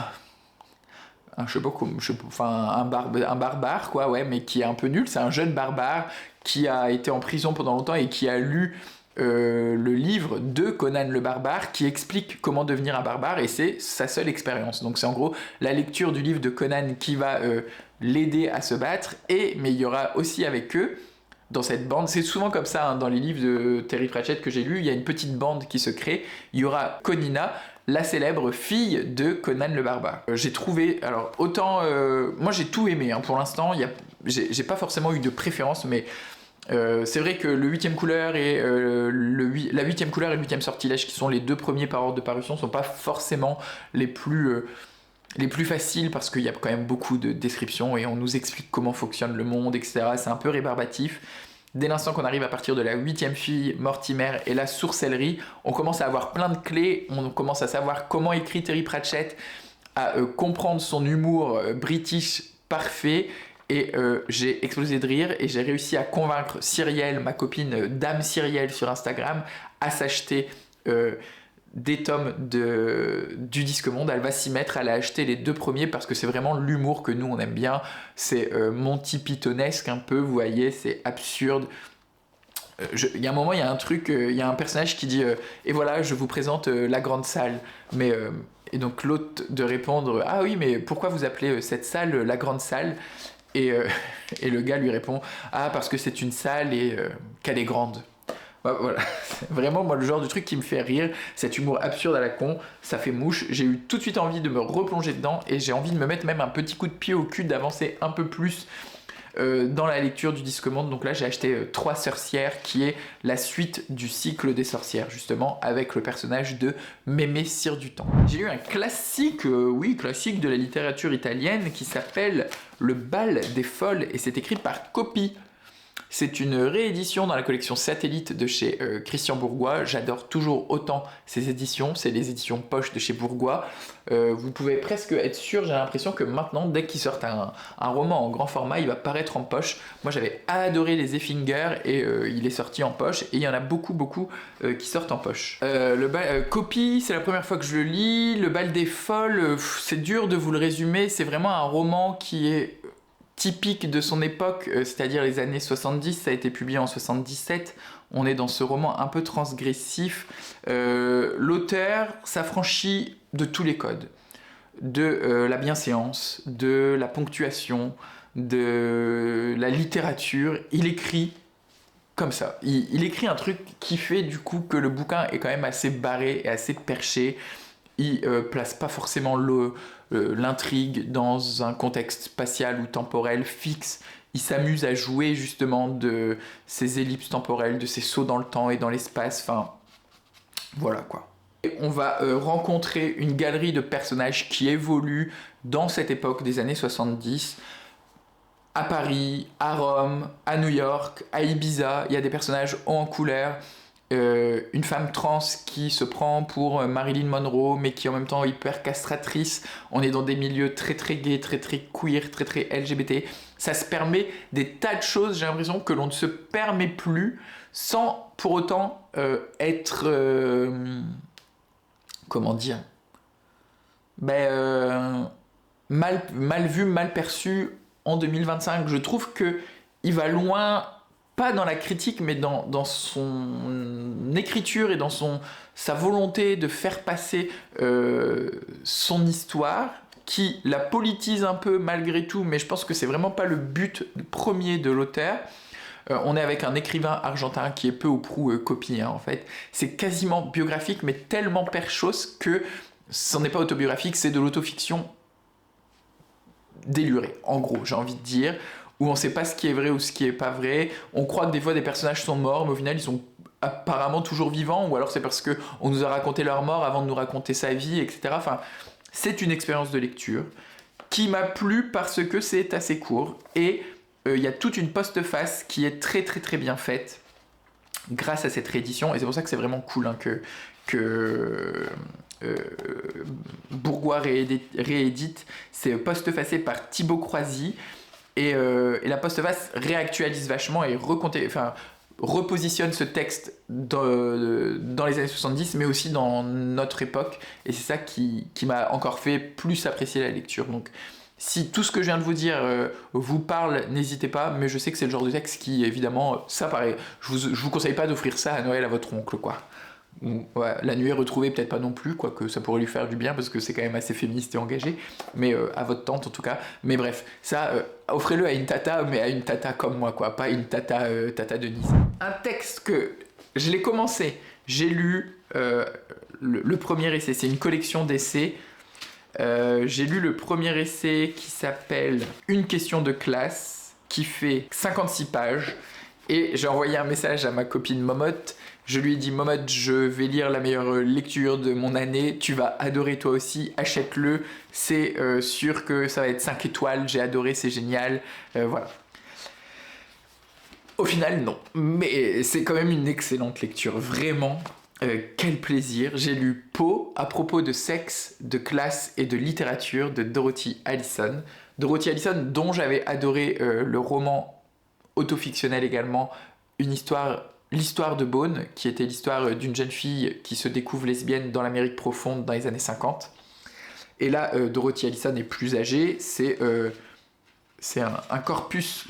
barbare, quoi, ouais, mais qui est un peu nul. C'est un jeune barbare qui a été en prison pendant longtemps et qui a lu le livre de Conan le barbare qui explique comment devenir un barbare et c'est sa seule expérience. Donc c'est en gros la lecture du livre de Conan qui va l'aider à se battre, mais il y aura aussi avec eux, dans cette bande, c'est souvent comme ça dans les livres de Terry Pratchett que j'ai lus, il y a une petite bande qui se crée, il y aura Konina, la célèbre fille de Conan le barbare. J'ai trouvé, alors autant, moi j'ai tout aimé, pour l'instant, j'ai pas forcément eu de préférence, mais c'est vrai que le 8e couleur et la 8e couleur et le 8e sortilège, qui sont les deux premiers par ordre de parution, sont pas forcément les plus faciles parce qu'il y a quand même beaucoup de descriptions et on nous explique comment fonctionne le monde, etc. C'est un peu rébarbatif. Dès l'instant qu'on arrive à partir de la 8e fille, Mortimer et la sorcellerie, on commence à avoir plein de clés, on commence à savoir comment écrit Terry Pratchett, à comprendre son humour british parfait. Et j'ai explosé de rire et j'ai réussi à convaincre Cyrielle, ma copine Dame Cyrielle sur Instagram, à s'acheter des tomes du Disque Monde. Elle va s'y mettre, elle a acheté les 2 premiers parce que c'est vraiment l'humour que nous on aime bien. C'est Monty Pythonesque un peu, vous voyez, c'est absurde. Il y a un moment, il y a un truc, il y a un personnage qui dit et voilà, je vous présente la grande salle. Mais et donc l'autre de répondre ah oui, mais pourquoi vous appelez cette salle la grande salle? Et le gars lui répond ah parce que c'est une salle et qu'elle est grande. Bah, voilà, c'est vraiment moi le genre de truc qui me fait rire, cet humour absurde à la con, ça fait mouche. J'ai eu tout de suite envie de me replonger dedans et j'ai envie de me mettre même un petit coup de pied au cul, d'avancer un peu plus dans la lecture du Disque Monde. Donc là j'ai acheté 3 sorcières, qui est la suite du cycle des sorcières, justement avec le personnage de Mémé Cire du Temps. J'ai eu un classique, classique de la littérature italienne qui s'appelle Le Bal des Folles et c'est écrit par Copy. C'est une réédition dans la collection Satellite de chez Christian Bourgois. J'adore toujours autant ces éditions, c'est les éditions poche de chez Bourgois. Vous pouvez presque être sûr, j'ai l'impression que maintenant, dès qu'ils sortent un roman en grand format, il va paraître en poche. Moi j'avais adoré les Effinger et il est sorti en poche et il y en a beaucoup qui sortent en poche. Copy, c'est la première fois que je le lis. Le Bal des Folles, c'est dur de vous le résumer, c'est vraiment un roman qui est typique de son époque, c'est-à-dire les années 70, ça a été publié en 77, on est dans ce roman un peu transgressif. L'auteur s'affranchit de tous les codes, de la bienséance, de la ponctuation, de la littérature, il écrit comme ça. Il écrit un truc qui fait du coup que le bouquin est quand même assez barré et assez perché. Il place pas forcément l'intrigue dans un contexte spatial ou temporel fixe. Il s'amuse à jouer justement de ces ellipses temporelles, de ces sauts dans le temps et dans l'espace. Enfin, voilà quoi. Et on va rencontrer une galerie de personnages qui évoluent dans cette époque des années 70. À Paris, à Rome, à New York, à Ibiza, il y a des personnages hauts en couleur. Une femme trans qui se prend pour Marilyn Monroe mais qui est en même temps hyper castratrice. On est dans des milieux très gays, très queer, très LGBT. Ça se permet des tas de choses, j'ai l'impression, que l'on ne se permet plus sans pour autant être comment dire, mal vu, mal perçu en 2025. Je trouve que il va loin, pas dans la critique, mais dans son écriture et dans sa volonté de faire passer son histoire, qui la politise un peu malgré tout, mais je pense que c'est vraiment pas le but premier de l'auteur. On est avec un écrivain argentin qui est peu ou prou Copy, en fait. C'est quasiment biographique, mais tellement perchos que ce n'est pas autobiographique, c'est de l'autofiction délurée, en gros, j'ai envie de dire, où on sait pas ce qui est vrai ou ce qui est pas vrai. On croit que des fois des personnages sont morts, mais au final ils sont apparemment toujours vivants, ou alors c'est parce que on nous a raconté leur mort avant de nous raconter sa vie, etc. Enfin, c'est une expérience de lecture qui m'a plu parce que c'est assez court et il y a toute une postface qui est très bien faite grâce à cette réédition, et c'est pour ça que c'est vraiment cool que Bourgois réédite. C'est postfacé par Thibaut Croisy et la postface réactualise vachement et repositionne ce texte dans les années 70 mais aussi dans notre époque, et c'est ça qui m'a encore fait plus apprécier la lecture. Donc Si tout ce que je viens de vous dire vous parle, n'hésitez pas, mais je sais que c'est le genre de texte qui, évidemment, ça paraît. Je vous conseille pas d'offrir ça à Noël à votre oncle, quoi. Ouais, la nuée retrouvée, peut-être pas non plus, quoique ça pourrait lui faire du bien parce que c'est quand même assez féministe et engagé, mais à votre tante en tout cas. Mais bref, ça, offrez-le à une tata, mais à une tata comme moi, quoi, pas une tata, tata Denise. Un texte que je l'ai commencé, j'ai lu le premier essai, c'est une collection d'essais. J'ai lu le premier essai qui s'appelle Une question de classe, qui fait 56 pages, et j'ai envoyé un message à ma copine Momotte. Je lui ai dit, Momotte, je vais lire la meilleure lecture de mon année, tu vas adorer toi aussi, achète-le, c'est sûr que ça va être 5 étoiles, j'ai adoré, c'est génial, voilà. Au final, non, mais c'est quand même une excellente lecture, vraiment. Quel plaisir. J'ai lu Pau à propos de sexe, de classe et de littérature de Dorothy Allison. Dorothy Allison, dont j'avais adoré le roman autofictionnel également, l'histoire de Beaune, qui était l'histoire d'une jeune fille qui se découvre lesbienne dans l'Amérique profonde dans les années 50. Et là, Dorothy Allison est plus âgée, c'est un corpus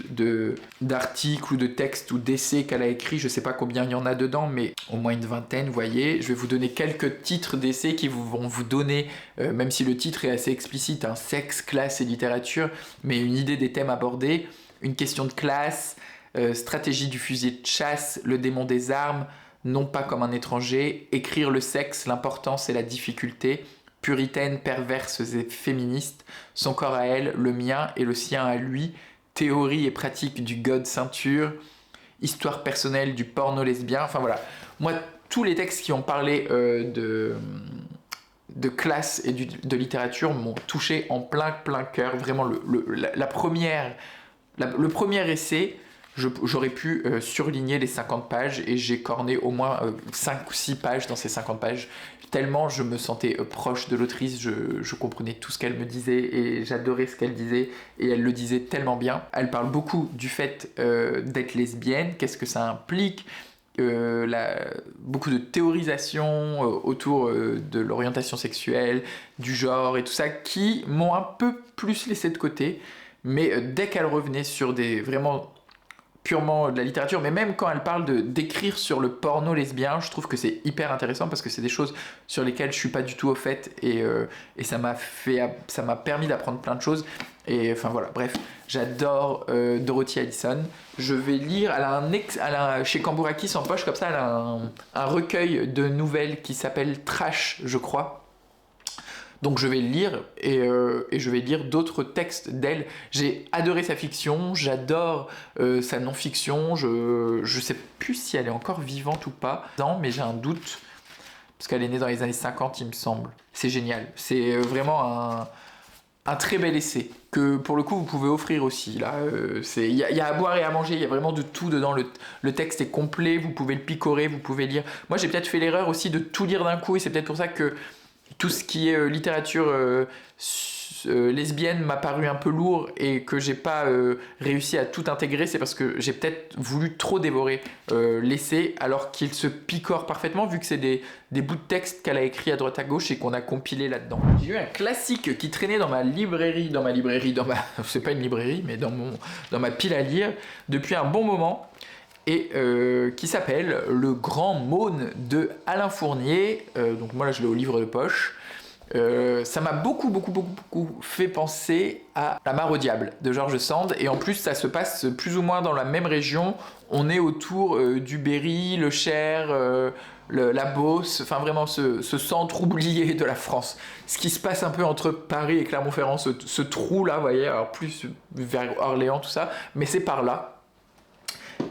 d'articles ou de textes ou d'essais qu'elle a écrits, je sais pas combien il y en a dedans, mais au moins une vingtaine, vous voyez. Je vais vous donner quelques titres d'essais qui vont vous donner, même si le titre est assez explicite, un sexe, classe et littérature, mais une idée des thèmes abordés, une question de classe, stratégie du fusil de chasse, le démon des armes, non pas comme un étranger, écrire le sexe, l'importance et la difficulté, puritaine, perverse et féministe, son corps à elle, le mien et le sien à lui, théorie et pratique du god ceinture, histoire personnelle du porno lesbien, enfin voilà. Moi, tous les textes qui ont parlé de classe et de littérature m'ont touché en plein cœur. Vraiment, le premier essai, j'aurais pu surligner les 50 pages et j'ai corné au moins 5 ou 6 pages dans ces 50 pages. Tellement je me sentais proche de l'autrice, je comprenais tout ce qu'elle me disait et j'adorais ce qu'elle disait et elle le disait tellement bien. Elle parle beaucoup du fait d'être lesbienne, qu'est-ce que ça implique, beaucoup de théorisation autour de l'orientation sexuelle, du genre et tout ça qui m'ont un peu plus laissé de côté. Mais dès qu'elle revenait sur des vraiment purement de la littérature, mais même quand elle parle d'écrire sur le porno lesbien, je trouve que c'est hyper intéressant parce que c'est des choses sur lesquelles je suis pas du tout au fait et ça m'a permis d'apprendre plein de choses. Et enfin voilà, bref, j'adore Dorothy Allison. Je vais lire, chez Cambourakis en poche comme ça, elle a un recueil de nouvelles qui s'appelle Trash, je crois. Donc je vais le lire et je vais lire d'autres textes d'elle. J'ai adoré sa fiction, j'adore sa non-fiction. Je sais plus si elle est encore vivante ou pas. Non, mais j'ai un doute parce qu'elle est née dans les années 50, il me semble. C'est génial. C'est vraiment un très bel essai que pour le coup vous pouvez offrir aussi. Là, il y a à boire et à manger. Il y a vraiment de tout dedans. Le texte est complet. Vous pouvez le picorer, vous pouvez lire. Moi, j'ai peut-être fait l'erreur aussi de tout lire d'un coup et c'est peut-être pour ça que tout ce qui est littérature lesbienne m'a paru un peu lourd et que j'ai pas réussi à tout intégrer, c'est parce que j'ai peut-être voulu trop dévorer l'essai alors qu'il se picore parfaitement vu que c'est des bouts de texte qu'elle a écrit à droite à gauche et qu'on a compilé là-dedans. J'ai eu un classique qui traînait dans ma librairie, c'est pas une librairie mais dans ma pile à lire depuis un bon moment. Et qui s'appelle Le Grand Maune de Alain Fournier. Donc moi là je l'ai au livre de poche. Ça m'a beaucoup fait penser à La Mare au Diable de George Sand. Et en plus ça se passe plus ou moins dans la même région. On est autour du Berry, le Cher, la Beauce, enfin vraiment ce centre oublié de la France. Ce qui se passe un peu entre Paris et Clermont-Ferrand, ce trou là, vous voyez, alors plus vers Orléans, tout ça, mais c'est par là.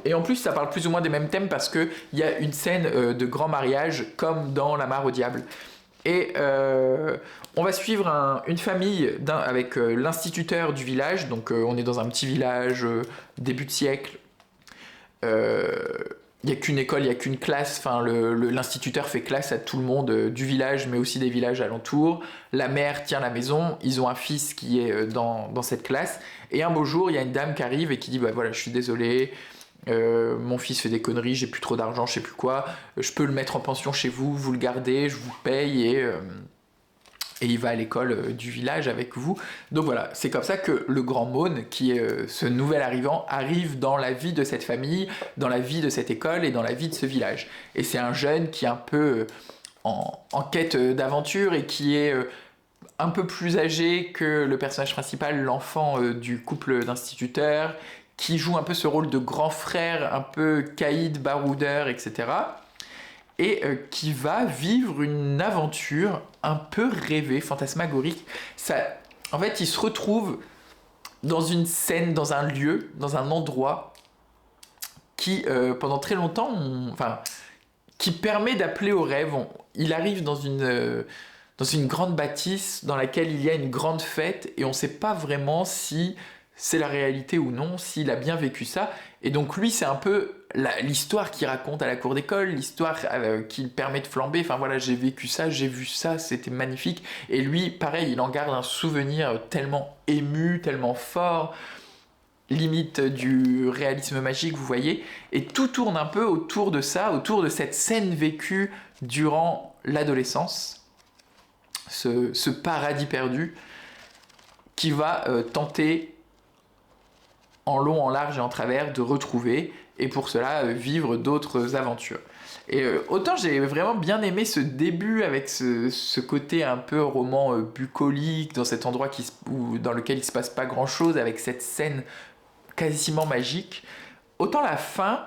Et en plus, ça parle plus ou moins des mêmes thèmes parce qu'il y a une scène de grand mariage comme dans La Mare au Diable. Et on va suivre une famille avec l'instituteur du village. Donc on est dans un petit village, début de siècle. Il n'y a qu'une école, il n'y a qu'une classe. Enfin, l'instituteur fait classe à tout le monde du village, mais aussi des villages alentours. La mère tient la maison. Ils ont un fils qui est dans cette classe. Et un beau jour, il y a une dame qui arrive et qui dit bah, voilà, je suis désolée. Mon fils fait des conneries, j'ai plus trop d'argent, je sais plus quoi, je peux le mettre en pension chez vous, vous le gardez, je vous paye et il va à l'école du village avec vous. Donc voilà, c'est comme ça que le grand Maune, qui est ce nouvel arrivant, arrive dans la vie de cette famille, dans la vie de cette école et dans la vie de ce village. Et c'est un jeune qui est un peu en quête d'aventure et qui est un peu plus âgé que le personnage principal, l'enfant du couple d'instituteurs, qui joue un peu ce rôle de grand frère, un peu caïd, baroudeur, etc. Et qui va vivre une aventure un peu rêvée, fantasmagorique. En fait, il se retrouve dans une scène, dans un lieu, dans un endroit qui, pendant très longtemps, qui permet d'appeler au rêve. Il arrive dans une grande bâtisse dans laquelle il y a une grande fête et on ne sait pas vraiment si c'est la réalité ou non, s'il a bien vécu ça. Et donc lui, c'est un peu l'histoire qu'il raconte à la cour d'école, l'histoire qui permet de flamber. Enfin voilà, j'ai vécu ça, j'ai vu ça, c'était magnifique. Et lui, pareil, il en garde un souvenir tellement ému, tellement fort, limite du réalisme magique, vous voyez. Et tout tourne un peu autour de ça, autour de cette scène vécue durant l'adolescence, ce paradis perdu qui va tenter en long, en large et en travers de retrouver, et pour cela vivre d'autres aventures. Et autant j'ai vraiment bien aimé ce début avec ce côté un peu roman bucolique, dans cet endroit dans lequel il se passe pas grand chose, avec cette scène quasiment magique, autant la fin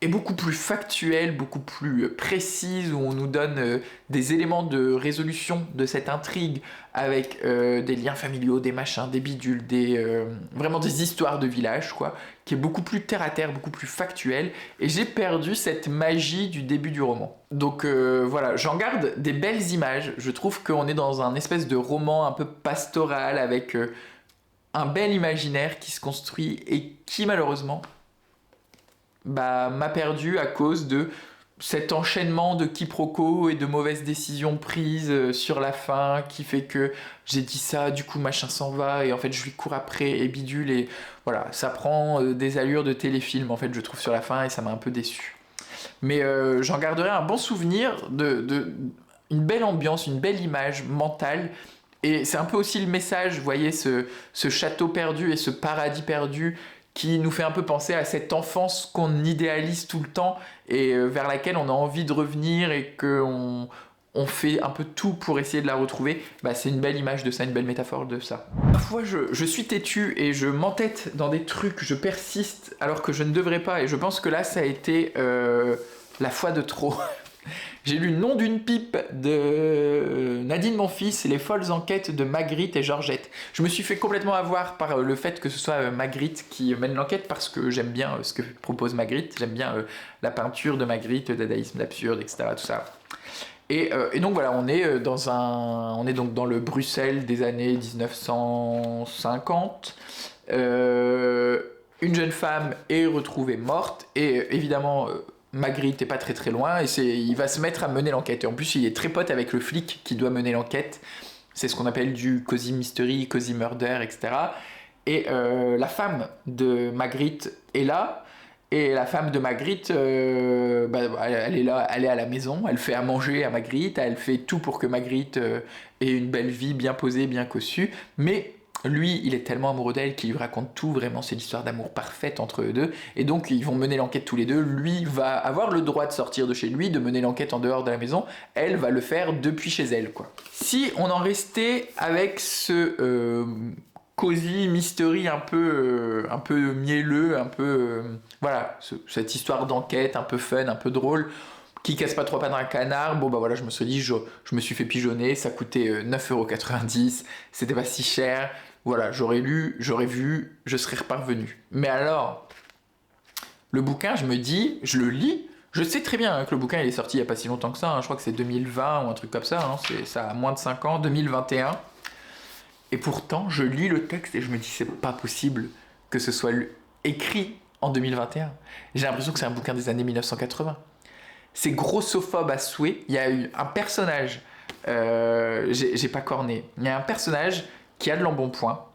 est beaucoup plus factuelle, beaucoup plus précise, où on nous donne des éléments de résolution de cette intrigue avec des liens familiaux, des machins, des bidules, vraiment des histoires de village, quoi, qui est beaucoup plus terre à terre, beaucoup plus factuelle, et j'ai perdu cette magie du début du roman. Donc voilà, j'en garde des belles images, je trouve qu'on est dans un espèce de roman un peu pastoral avec un bel imaginaire qui se construit et qui malheureusement m'a perdu à cause de cet enchaînement de quiproquos et de mauvaises décisions prises sur la fin qui fait que j'ai dit ça, du coup machin s'en va et en fait je lui cours après et bidule et voilà, ça prend des allures de téléfilm en fait je trouve sur la fin et ça m'a un peu déçu. Mais j'en garderai un bon souvenir une belle ambiance, une belle image mentale. Et c'est un peu aussi le message, vous voyez, ce château perdu et ce paradis perdu qui nous fait un peu penser à cette enfance qu'on idéalise tout le temps et vers laquelle on a envie de revenir et qu'on fait un peu tout pour essayer de la retrouver. C'est une belle image de ça, une belle métaphore de ça. Parfois, je suis têtu et je m'entête dans des trucs, je persiste alors que je ne devrais pas. Et je pense que là, ça a été la fois de trop. J'ai lu Nom d'une pipe de Nadine Monfils et les folles enquêtes de Magritte et Georgette. Je me suis fait complètement avoir par le fait que ce soit Magritte qui mène l'enquête parce que j'aime bien ce que propose Magritte, j'aime bien la peinture de Magritte, le dadaïsme, l'absurde, etc. Tout ça. Et donc voilà, on est donc dans le Bruxelles des années 1950. Une jeune femme est retrouvée morte et évidemment Magritte est pas très très loin et il va se mettre à mener l'enquête. Et en plus, il est très pote avec le flic qui doit mener l'enquête. C'est ce qu'on appelle du cozy mystery, cozy murder, etc. Et la femme de Magritte est là. Et la femme de Magritte, elle est là, elle est à la maison, elle fait à manger à Magritte, elle fait tout pour que Magritte ait une belle vie bien posée, bien cossue. Mais lui, il est tellement amoureux d'elle qu'il lui raconte tout, vraiment, c'est l'histoire d'amour parfaite entre eux deux. Et donc, ils vont mener l'enquête tous les deux. Lui va avoir le droit de sortir de chez lui, de mener l'enquête en dehors de la maison. Elle va le faire depuis chez elle, quoi. Si on en restait avec ce cosy mystery un peu mielleux, un peu... voilà, cette histoire d'enquête un peu fun, un peu drôle, qui casse pas trop pattes dans un canard. Bon voilà, je me suis dit, je me suis fait pigeonner, ça coûtait 9,90€, c'était pas si cher. Voilà, j'aurais lu, j'aurais vu, je serais reparvenu. Mais alors, le bouquin, je me dis, je le lis, je sais très bien que le bouquin il est sorti il y a pas si longtemps que ça, je crois que c'est 2020 ou un truc comme ça, ça a moins de 5 ans, 2021. Et pourtant, je lis le texte et je me dis, c'est pas possible que ce soit écrit en 2021. J'ai l'impression que c'est un bouquin des années 1980. C'est grossophobe à souhait. Il y a eu un personnage, j'ai pas corné, il y a un personnage qui a de l'embonpoint,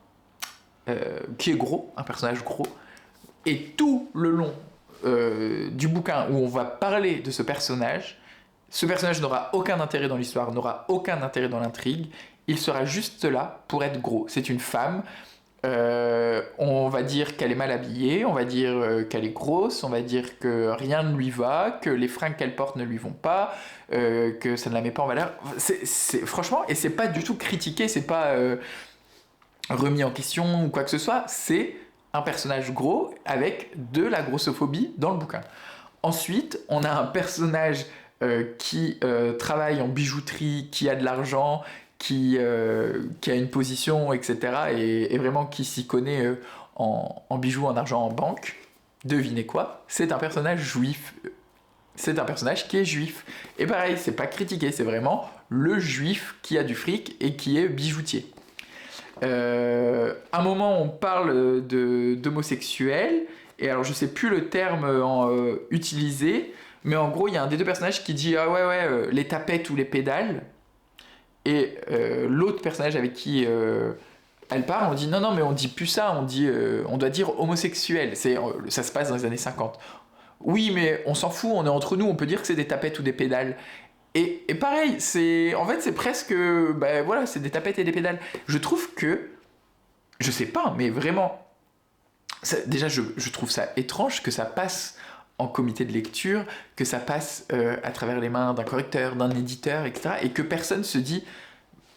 qui est gros, un personnage gros, et tout le long du bouquin où on va parler de ce personnage, Ce personnage n'aura aucun intérêt dans l'histoire, n'aura aucun intérêt dans l'intrigue, il sera juste là pour être gros. C'est une femme, on va dire qu'elle est mal habillée, on va dire qu'elle est grosse, on va dire que rien ne lui va, que les fringues qu'elle porte ne lui vont pas, que ça ne la met pas en valeur. Franchement, et c'est pas du tout critiqué, c'est pas remis en question ou quoi que ce soit, c'est un personnage gros avec de la grossophobie dans le bouquin. Ensuite, on a un personnage qui travaille en bijouterie, qui a de l'argent, qui a une position, etc. et vraiment qui s'y connaît en bijoux, en argent, en banque. Devinez quoi? C'est un personnage juif. C'est un personnage qui est juif. Et pareil, c'est pas critiqué, c'est vraiment le juif qui a du fric et qui est bijoutier. À un moment, on parle d'homosexuel, et alors je sais plus le terme utilisé, mais en gros, il y a un des deux personnages qui dit « Ah ouais, les tapettes ou les pédales », et l'autre personnage avec qui elle parle, on dit « Non, mais on dit plus ça, on doit dire homosexuel, ça se passe dans les années 50 ». Oui, mais on s'en fout, on est entre nous, on peut dire que c'est des tapettes ou des pédales. Et pareil, en fait, c'est presque... Ben voilà, c'est des tapettes et des pédales. Je trouve que... Je sais pas, mais vraiment... déjà, je trouve ça étrange que ça passe en comité de lecture, que ça passe à travers les mains d'un correcteur, d'un éditeur, etc. Et que personne se dit...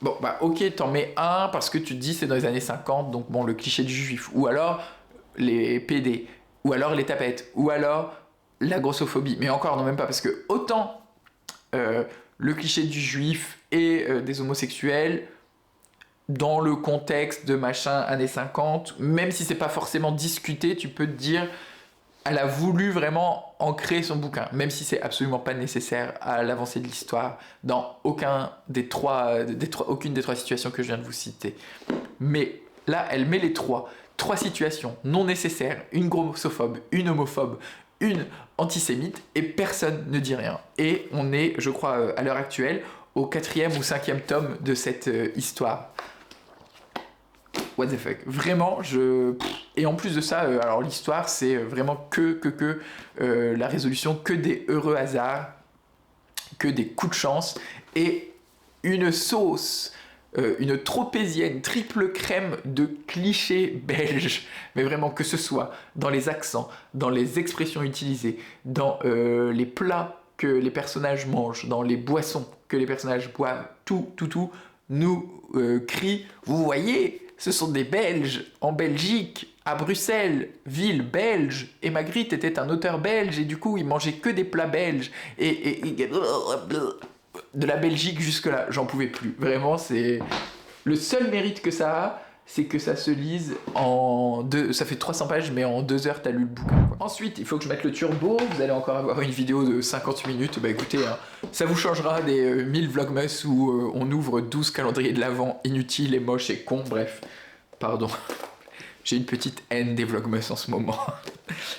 Bon, bah ok, t'en mets un parce que tu te dis c'est dans les années 50, donc bon, le cliché du juif. Ou alors les PD. Ou alors les tapettes. Ou alors la grossophobie. Mais encore, non, même pas. Parce que autant... le cliché du juif et des homosexuels dans le contexte de machin années 50, même si c'est pas forcément discuté, tu peux te dire elle a voulu vraiment ancrer son bouquin, même si c'est absolument pas nécessaire à l'avancée de l'histoire dans aucune des trois situations que je viens de vous citer. Mais là, elle met les trois situations non nécessaires, une grossophobe, une homophobe, une antisémite, et personne ne dit rien. Et on est, je crois, à l'heure actuelle, au 4e ou 5e tome de cette histoire. What the fuck. Vraiment, Et en plus de ça, alors l'histoire, c'est vraiment que la résolution, que des heureux hasards, que des coups de chance, et une sauce... une tropézienne triple crème de clichés belges, mais vraiment que ce soit dans les accents, dans les expressions utilisées, dans les plats que les personnages mangent, dans les boissons que les personnages boivent, tout nous crie « Vous voyez, ce sont des Belges en Belgique, à Bruxelles, ville belge, et Magritte était un auteur belge, et du coup il mangeait que des plats belges, et de la Belgique jusque-là, j'en pouvais plus. Vraiment, c'est... Le seul mérite que ça a, c'est que ça se lise en ça fait 300 pages, mais en 2 heures, t'as lu le bouquin, quoi. Ensuite, il faut que je mette le turbo. Vous allez encore avoir une vidéo de 50 minutes. Bah écoutez, hein, ça vous changera des 1000 vlogmas où on ouvre 12 calendriers de l'Avent inutiles et moches et cons. Bref, pardon. J'ai une petite haine des vlogmas en ce moment.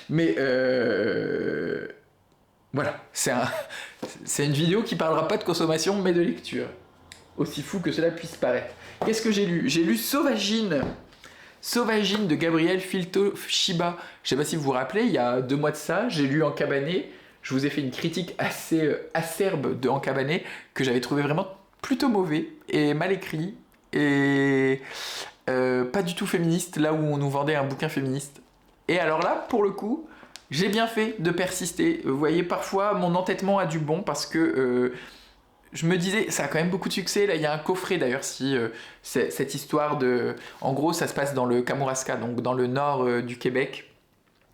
Mais voilà, c'est une vidéo qui parlera pas de consommation, mais de lecture. Aussi fou que cela puisse paraître. Qu'est-ce que j'ai lu? J'ai lu Sauvagine. Sauvagine de Gabriel Filto Shiba. Je sais pas si vous vous rappelez, il y a 2 mois de ça, j'ai lu En Cabané. Je vous ai fait une critique assez acerbe de En Cabané, que j'avais trouvé vraiment plutôt mauvais et mal écrit. Et pas du tout féministe, là où on nous vendait un bouquin féministe. Et alors là, pour le coup... J'ai bien fait de persister. Vous voyez, parfois, mon entêtement a du bon parce que je me disais, ça a quand même beaucoup de succès. Là, il y a un coffret d'ailleurs, si cette histoire de... En gros, ça se passe dans le Kamouraska, donc dans le nord du Québec.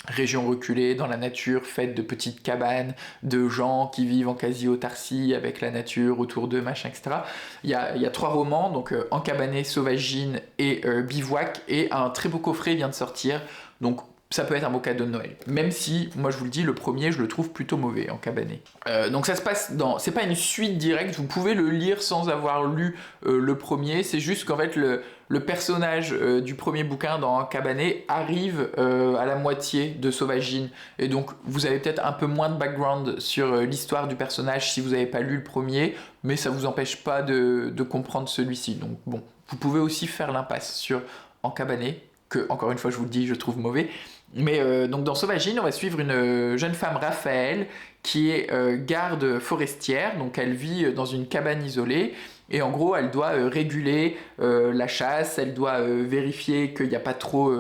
Région reculée, dans la nature, faite de petites cabanes, de gens qui vivent en quasi-autarcie avec la nature autour d'eux, machin, etc. Il y a 3 romans, donc Encabané, Sauvagine et Bivouac, et un très beau coffret vient de sortir. Donc, ça peut être un beau cadeau de Noël. Même si, moi je vous le dis, le premier, je le trouve plutôt mauvais, En Cabané. Donc ça se passe dans... C'est pas une suite directe, vous pouvez le lire sans avoir lu le premier, c'est juste qu'en fait, le personnage du premier bouquin dans En Cabané arrive à la moitié de Sauvagine. Et donc, vous avez peut-être un peu moins de background sur l'histoire du personnage si vous n'avez pas lu le premier, mais ça vous empêche pas de comprendre celui-ci. Donc bon, vous pouvez aussi faire l'impasse sur En Cabané, que, encore une fois, je vous le dis, je trouve mauvais. Mais donc dans Sauvagine, on va suivre une jeune femme, Raphaël, qui est garde forestière, donc elle vit dans une cabane isolée, et en gros elle doit réguler la chasse, elle doit vérifier qu'il n'y a pas trop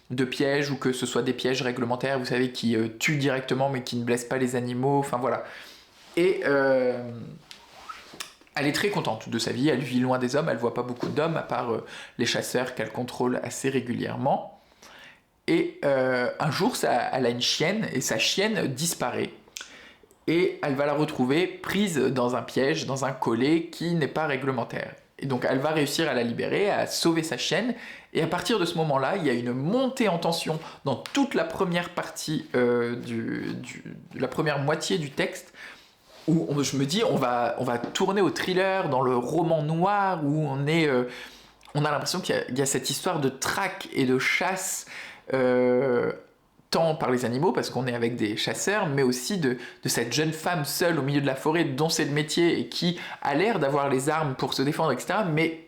de pièges, ou que ce soit des pièges réglementaires, vous savez, qui tuent directement mais qui ne blessent pas les animaux, enfin voilà. Et elle est très contente de sa vie, elle vit loin des hommes, elle voit pas beaucoup d'hommes, à part les chasseurs qu'elle contrôle assez régulièrement. Et un jour, elle a une chienne, et sa chienne disparaît. Et elle va la retrouver prise dans un piège, dans un collet qui n'est pas réglementaire. Et donc elle va réussir à la libérer, à sauver sa chienne. Et à partir de ce moment-là, il y a une montée en tension dans toute la première partie, la première moitié du texte, où je me dis, on va tourner au thriller, dans le roman noir, où on a l'impression qu'il y a cette histoire de traque et de chasse, tant par les animaux, parce qu'on est avec des chasseurs, mais aussi de cette jeune femme seule au milieu de la forêt, dont c'est le métier, et qui a l'air d'avoir les armes pour se défendre, etc., mais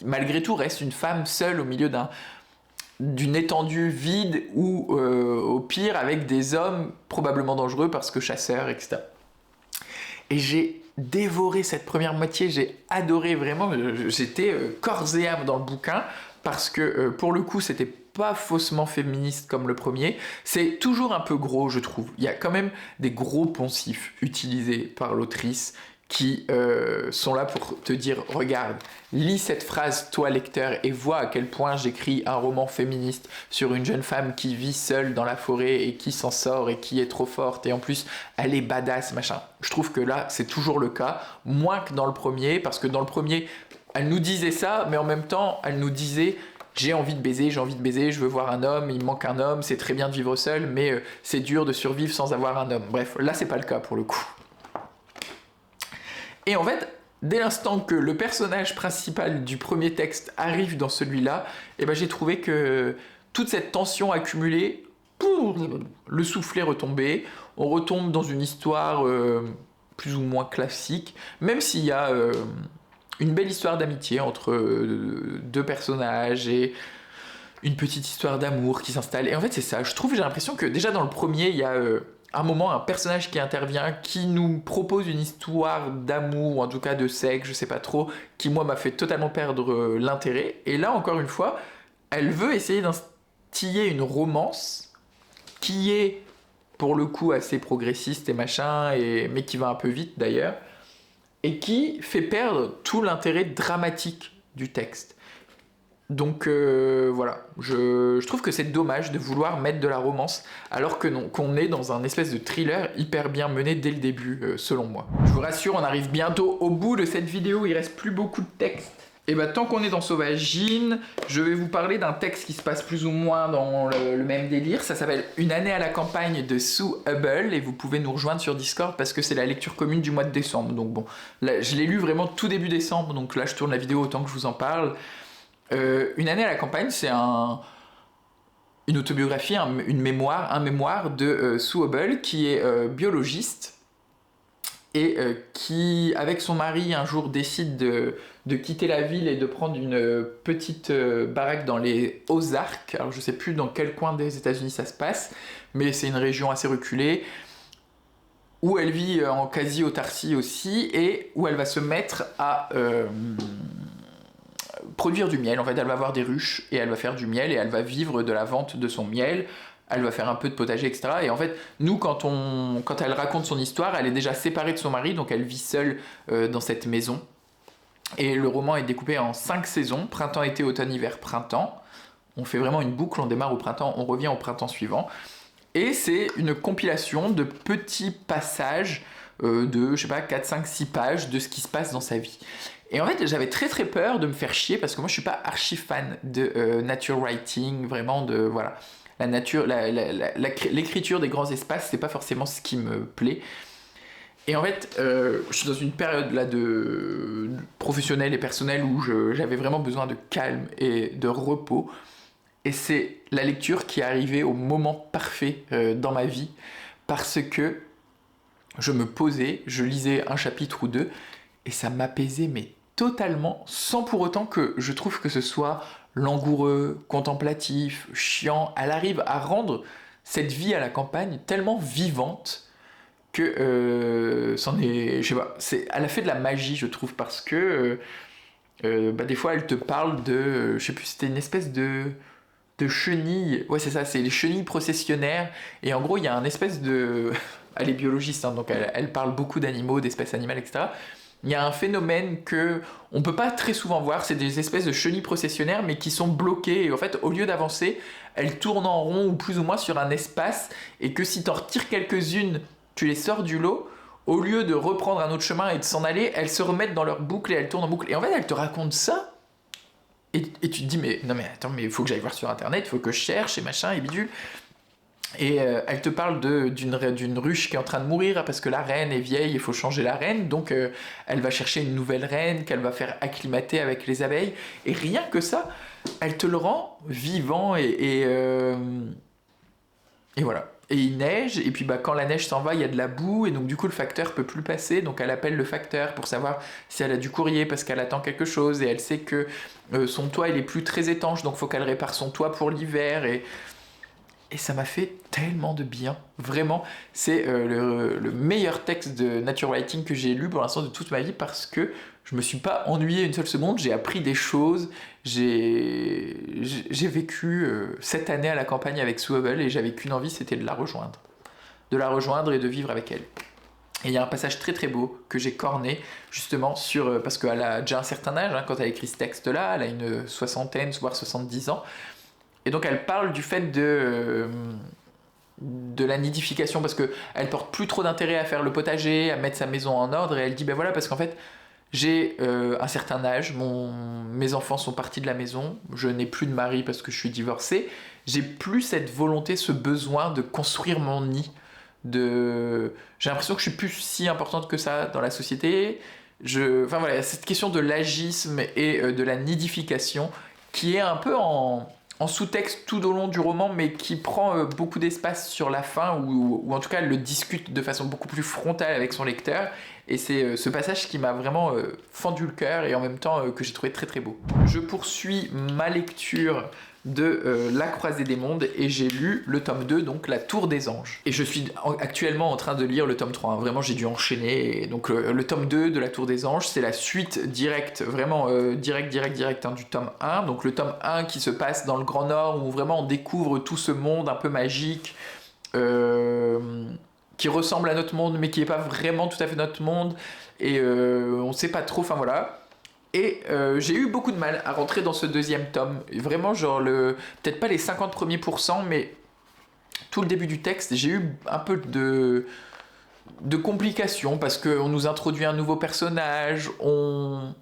malgré tout reste une femme seule au milieu d'une étendue vide, ou au pire avec des hommes probablement dangereux, parce que chasseurs, etc. Et j'ai dévoré cette première moitié, j'ai adoré vraiment, j'étais corps et âme dans le bouquin, parce que pour le coup c'était pas faussement féministe comme le premier, c'est toujours un peu gros je trouve, il y a quand même des gros poncifs utilisés par l'autrice qui sont là pour te dire, regarde, lis cette phrase toi lecteur et vois à quel point j'écris un roman féministe sur une jeune femme qui vit seule dans la forêt et qui s'en sort et qui est trop forte, et en plus elle est badass machin. Je trouve que là c'est toujours le cas, moins que dans le premier, parce que dans le premier elle nous disait ça, mais en même temps elle nous disait j'ai envie de baiser, je veux voir un homme, il me manque un homme, c'est très bien de vivre seul, mais c'est dur de survivre sans avoir un homme. Bref, là c'est pas le cas pour le coup. Et en fait, dès l'instant que le personnage principal du premier texte arrive dans celui-là, eh ben j'ai trouvé que toute cette tension accumulée, le soufflet retombé, on retombe dans une histoire plus ou moins classique, même s'il y a une belle histoire d'amitié entre deux personnages et une petite histoire d'amour qui s'installe. Et en fait c'est ça, j'ai l'impression que déjà dans le premier, il y a un moment, un personnage qui intervient, qui nous propose une histoire d'amour, ou en tout cas de sexe, je sais pas trop, qui moi m'a fait totalement perdre l'intérêt. Et là, encore une fois, elle veut essayer d'instiller une romance qui est, pour le coup, assez progressiste et machin, mais qui va un peu vite d'ailleurs, et qui fait perdre tout l'intérêt dramatique du texte. Donc voilà, je trouve que c'est dommage de vouloir mettre de la romance alors que non, qu'on est dans un espèce de thriller hyper bien mené dès le début, selon moi. Je vous rassure, on arrive bientôt au bout de cette vidéo, il reste plus beaucoup de texte. Et bah tant qu'on est dans Sauvagine, je vais vous parler d'un texte qui se passe plus ou moins dans le même délire. Ça s'appelle Une année à la campagne de Sue Hubble, et vous pouvez nous rejoindre sur Discord parce que c'est la lecture commune du mois de décembre. Donc bon, là, je l'ai lu vraiment tout début décembre, donc là je tourne la vidéo autant que je vous en parle. Une année à la campagne, c'est une autobiographie, un mémoire de Sue Hubble, qui est biologiste et qui, avec son mari, un jour décide de quitter la ville et de prendre une petite baraque dans les Ozarks. Alors je sais plus dans quel coin des États-Unis ça se passe, mais c'est une région assez reculée, où elle vit en quasi-autarcie aussi, et où elle va se mettre à produire du miel. En fait, elle va avoir des ruches et elle va faire du miel et elle va vivre de la vente de son miel. Elle va faire un peu de potager, etc. Et en fait, nous, quand elle raconte son histoire, elle est déjà séparée de son mari, donc elle vit seule dans cette maison. Et le roman est découpé en 5 saisons, printemps, été, automne, hiver, printemps. On fait vraiment une boucle, on démarre au printemps, on revient au printemps suivant. Et c'est une compilation de petits passages de, je sais pas, 4, 5, 6 pages de ce qui se passe dans sa vie. Et en fait, j'avais très très peur de me faire chier, parce que moi je suis pas archi fan de nature writing, vraiment de, voilà, la nature, l'écriture des grands espaces, c'est pas forcément ce qui me plaît. Et en fait, je suis dans une période là de professionnelle et personnelle où j'avais vraiment besoin de calme et de repos. Et c'est la lecture qui est arrivée au moment parfait dans ma vie, parce que je me posais, je lisais un chapitre ou deux, et ça m'apaisait, mais totalement, sans pour autant que je trouve que ce soit langoureux, contemplatif, chiant. Elle arrive à rendre cette vie à la campagne tellement vivante que c'en est, je sais pas, elle a fait de la magie, je trouve, parce que des fois elle te parle de, je sais plus, c'était une espèce de chenilles, ouais c'est ça, c'est les chenilles processionnaires, et en gros il y a un espèce de, elle est biologiste, hein, donc elle parle beaucoup d'animaux, d'espèces animales, etc. Il y a un phénomène que on peut pas très souvent voir, c'est des espèces de chenilles processionnaires, mais qui sont bloquées, et en fait, au lieu d'avancer, elles tournent en rond, ou plus ou moins sur un espace, et que si t'en retires quelques-unes, tu les sors du lot, au lieu de reprendre un autre chemin et de s'en aller, elles se remettent dans leur boucle, et elles tournent en boucle. Et en fait, elles te racontent ça, et tu te dis, mais non mais attends, mais il faut que j'aille voir sur internet, il faut que je cherche, et machin, et bidule. Et elle te parle d'une ruche qui est en train de mourir parce que la reine est vieille, il faut changer la reine, donc elle va chercher une nouvelle reine qu'elle va faire acclimater avec les abeilles. Et rien que ça, elle te le rend vivant et voilà. Et il neige, et puis quand la neige s'en va, il y a de la boue, et donc du coup le facteur peut plus passer, donc elle appelle le facteur pour savoir si elle a du courrier parce qu'elle attend quelque chose, et elle sait que son toit il est plus très étanche, donc faut qu'elle répare son toit pour l'hiver, et ça m'a fait tellement de bien, vraiment. C'est le meilleur texte de nature writing que j'ai lu pour l'instant de toute ma vie parce que je me suis pas ennuyé une seule seconde, j'ai appris des choses, j'ai vécu 7 années à la campagne avec Sue Hubble et j'avais qu'une envie, c'était de la rejoindre. De la rejoindre et de vivre avec elle. Et il y a un passage très très beau que j'ai corné justement sur... parce qu'elle a déjà un certain âge, hein, quand elle a écrit ce texte-là, elle a une soixantaine, voire 70 ans. Et donc elle parle du fait de la nidification parce qu'elle porte plus trop d'intérêt à faire le potager, à mettre sa maison en ordre, et elle dit ben voilà, parce qu'en fait j'ai un certain âge, mes enfants sont partis de la maison, je n'ai plus de mari parce que je suis divorcée, j'ai plus cette volonté, ce besoin de construire mon nid, j'ai l'impression que je suis plus si importante que ça dans la société. Enfin voilà, cette question de l'agisme et de la nidification qui est un peu en sous-texte tout au long du roman, mais qui prend beaucoup d'espace sur la fin, ou en tout cas elle le discute de façon beaucoup plus frontale avec son lecteur, et c'est ce passage qui m'a vraiment fendu le cœur, et en même temps que j'ai trouvé très très beau. Je poursuis ma lecture de La Croisée des Mondes, et j'ai lu le tome 2, donc La Tour des Anges. Et je suis actuellement en train de lire le tome 3, hein. Vraiment j'ai dû enchaîner, et donc le tome 2 de La Tour des Anges, c'est la suite directe, vraiment direct hein, du tome 1, donc le tome 1 qui se passe dans le Grand Nord, où vraiment on découvre tout ce monde un peu magique, qui ressemble à notre monde, mais qui n'est pas vraiment tout à fait notre monde, et on sait pas trop, enfin voilà. Et j'ai eu beaucoup de mal à rentrer dans ce deuxième tome. Vraiment, genre, peut-être pas les 50 premiers pourcents, mais tout le début du texte, j'ai eu un peu de complications parce qu'on nous introduit un nouveau personnage, on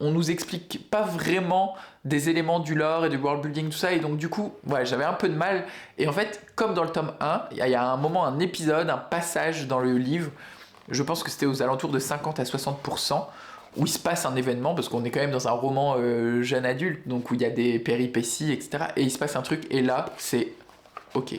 nous explique pas vraiment des éléments du lore et du world building, tout ça, et donc du coup, ouais, j'avais un peu de mal. Et en fait, comme dans le tome 1, il y a un moment, un épisode, un passage dans le livre, je pense que c'était aux alentours de 50 à 60%, où il se passe un événement, parce qu'on est quand même dans un roman jeune adulte, donc où il y a des péripéties, etc. Et il se passe un truc, et là, c'est ok,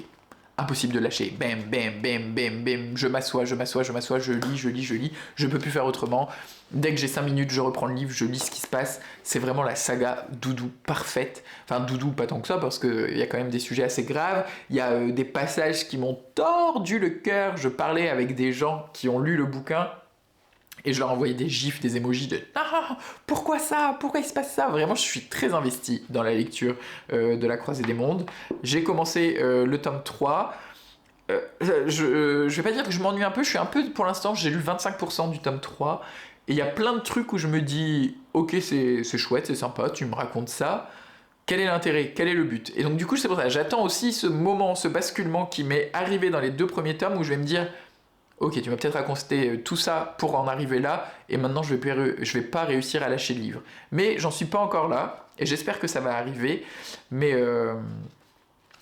impossible de lâcher. Bam, bam, bam, bam, bam, je m'assois, je lis, je peux plus faire autrement. Dès que j'ai 5 minutes, je reprends le livre, je lis ce qui se passe. C'est vraiment la saga Doudou parfaite. Enfin, Doudou, pas tant que ça, parce qu'il y a quand même des sujets assez graves. Il y a des passages qui m'ont tordu le cœur. Je parlais avec des gens qui ont lu le bouquin, et je leur envoyais des gifs, des emojis de « Ah, pourquoi ça? Pourquoi il se passe ça ?» Vraiment, je suis très investi dans la lecture de La Croisée des Mondes. J'ai commencé le tome 3. Je vais pas dire que je m'ennuie un peu, je suis un peu, pour l'instant, j'ai lu 25% du tome 3. Et il y a plein de trucs où je me dis « Ok, c'est chouette, c'est sympa, tu me racontes ça. Quel est l'intérêt? Quel est le but ?» Et donc du coup, c'est pour ça, j'attends aussi ce moment, ce basculement qui m'est arrivé dans les 2 premiers tomes où je vais me dire « Ok, tu m'as peut-être raconté tout ça pour en arriver là, et maintenant je vais pas réussir à lâcher le livre. » Mais j'en suis pas encore là, et j'espère que ça va arriver. Mais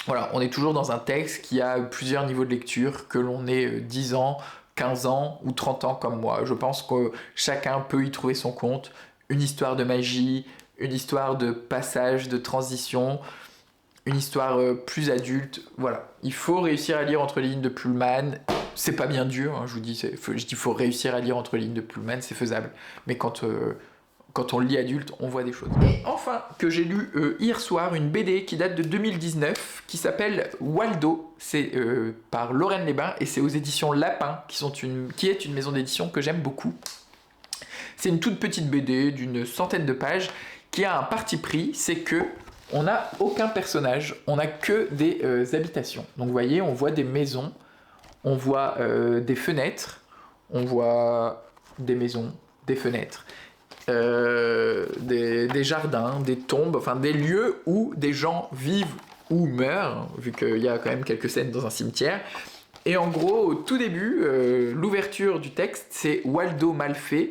voilà, on est toujours dans un texte qui a plusieurs niveaux de lecture, que l'on ait 10 ans, 15 ans ou 30 ans comme moi. Je pense que chacun peut y trouver son compte. Une histoire de magie, une histoire de passage, de transition, une histoire plus adulte. Voilà, il faut réussir à lire entre les lignes de Pullman. C'est pas bien dur, hein, je vous dis, faut réussir à lire entre les lignes de Pullman, c'est faisable. Mais quand quand on lit adulte, on voit des choses. Et enfin, que j'ai lu hier soir, une BD qui date de 2019, qui s'appelle Waldo. C'est par Lorraine Lesbains et c'est aux éditions Lapin, qui est une maison d'édition que j'aime beaucoup. C'est une toute petite BD d'une centaine de pages qui a un parti pris, c'est que on n'a aucun personnage, on n'a que des habitations. Donc vous voyez, on voit des maisons, on voit des fenêtres, on voit des maisons, des fenêtres, des jardins, des tombes, enfin des lieux où des gens vivent ou meurent, vu qu'il y a quand même quelques scènes dans un cimetière. Et en gros, au tout début, l'ouverture du texte, c'est Waldo Malfait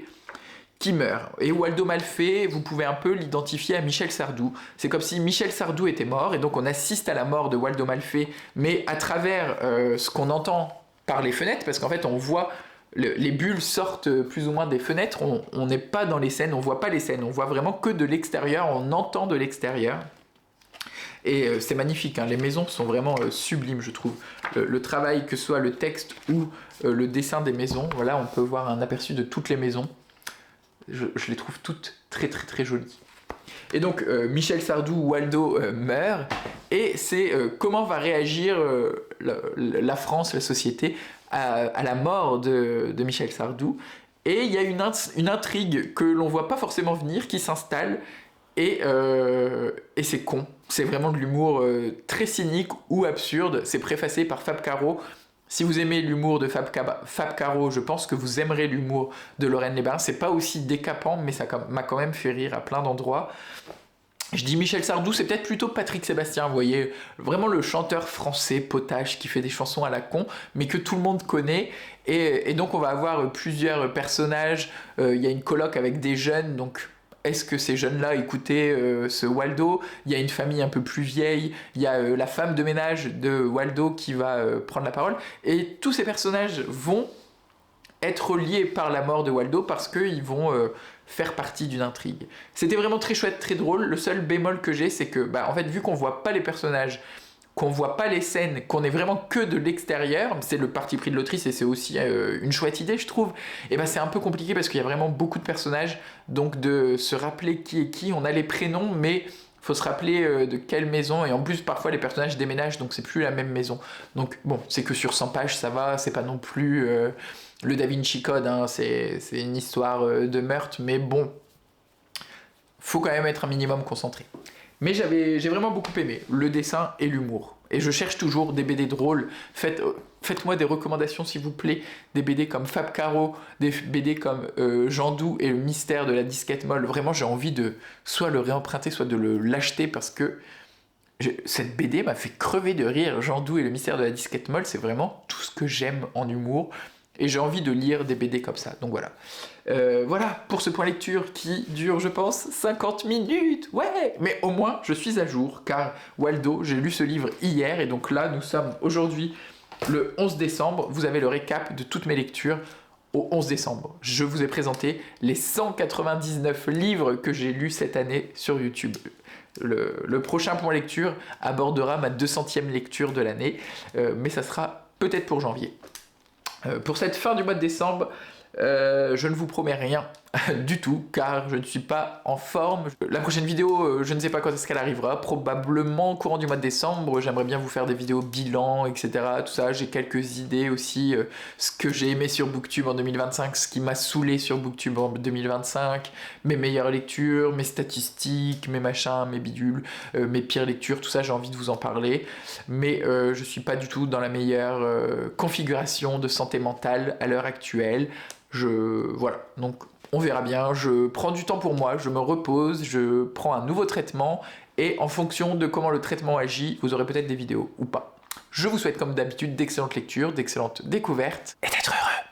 qui meurt. Et Waldo Malfait, vous pouvez un peu l'identifier à Michel Sardou. C'est comme si Michel Sardou était mort, et donc on assiste à la mort de Waldo Malfait, mais à travers ce qu'on entend par les fenêtres, parce qu'en fait on voit les bulles sortent plus ou moins des fenêtres, on n'est pas dans les scènes, on voit pas les scènes, on voit vraiment que de l'extérieur, on entend de l'extérieur. Et c'est magnifique, hein. Les maisons sont vraiment sublimes, je trouve. Le travail, que ce soit le texte ou le dessin des maisons, voilà, on peut voir un aperçu de toutes les maisons. Je les trouve toutes très très très jolies. Et donc Michel Sardou, Waldo meurt, et c'est comment va réagir la France, la société, à la mort de Michel Sardou. Et il y a une intrigue que l'on voit pas forcément venir, qui s'installe, et c'est con. C'est vraiment de l'humour très cynique ou absurde. C'est préfacé par Fab Caro. Si vous aimez l'humour de Fab Caro, je pense que vous aimerez l'humour de Lorraine Lesbains. C'est pas aussi décapant, mais ça m'a quand même fait rire à plein d'endroits. Je dis Michel Sardou, c'est peut-être plutôt Patrick Sébastien, vous voyez, vraiment le chanteur français potache qui fait des chansons à la con, mais que tout le monde connaît. Et donc on va avoir plusieurs personnages. Il y a une coloc avec des jeunes, donc est-ce que ces jeunes-là écoutaient ce Waldo? Il y a une famille un peu plus vieille, il y a la femme de ménage de Waldo qui va prendre la parole, et tous ces personnages vont être liés par la mort de Waldo parce qu'ils vont faire partie d'une intrigue. C'était vraiment très chouette, très drôle. Le seul bémol que j'ai, c'est que, en fait, vu qu'on voit pas les personnages, qu'on voit pas les scènes, qu'on est vraiment que de l'extérieur, c'est le parti pris de l'autrice et c'est aussi une chouette idée, je trouve, et c'est un peu compliqué parce qu'il y a vraiment beaucoup de personnages, donc de se rappeler qui est qui, on a les prénoms, mais faut se rappeler de quelle maison, et en plus parfois les personnages déménagent, donc c'est plus la même maison. Donc bon, c'est que sur 100 pages ça va, c'est pas non plus le Da Vinci Code, hein, c'est une histoire de meurtre, mais bon, faut quand même être un minimum concentré. Mais j'ai vraiment beaucoup aimé le dessin et l'humour. Et je cherche toujours des BD drôles. Faites-moi des recommandations s'il vous plaît, des BD comme Fab Caro, des BD comme Jean Doux et le mystère de la disquette molle. Vraiment, j'ai envie de soit le réemprunter, soit de l'acheter parce que cette BD m'a fait crever de rire. Jean Doux et le mystère de la disquette molle, c'est vraiment tout ce que j'aime en humour. Et j'ai envie de lire des BD comme ça, donc voilà. Voilà pour ce point lecture qui dure, je pense, 50 minutes. Ouais, mais au moins, je suis à jour, car Waldo, j'ai lu ce livre hier, et donc là, nous sommes aujourd'hui le 11 décembre. Vous avez le récap de toutes mes lectures au 11 décembre. Je vous ai présenté les 199 livres que j'ai lus cette année sur YouTube. Le prochain point lecture abordera ma 200e lecture de l'année, mais ça sera peut-être pour janvier. Pour cette fin du mois de décembre, je ne vous promets rien du tout, car je ne suis pas en forme. La prochaine vidéo, je ne sais pas quand est-ce qu'elle arrivera, probablement au courant du mois de décembre. J'aimerais bien vous faire des vidéos bilan, etc. Tout ça, j'ai quelques idées aussi, ce que j'ai aimé sur Booktube en 2025, ce qui m'a saoulé sur Booktube en 2025, mes meilleures lectures, mes statistiques, mes machins, mes bidules, mes pires lectures, tout ça, j'ai envie de vous en parler. Mais je suis pas du tout dans la meilleure configuration de santé mentale à l'heure actuelle. Voilà, donc on verra bien, je prends du temps pour moi, je me repose, je prends un nouveau traitement, et en fonction de comment le traitement agit, vous aurez peut-être des vidéos ou pas. Je vous souhaite comme d'habitude d'excellentes lectures, d'excellentes découvertes, et d'être heureux.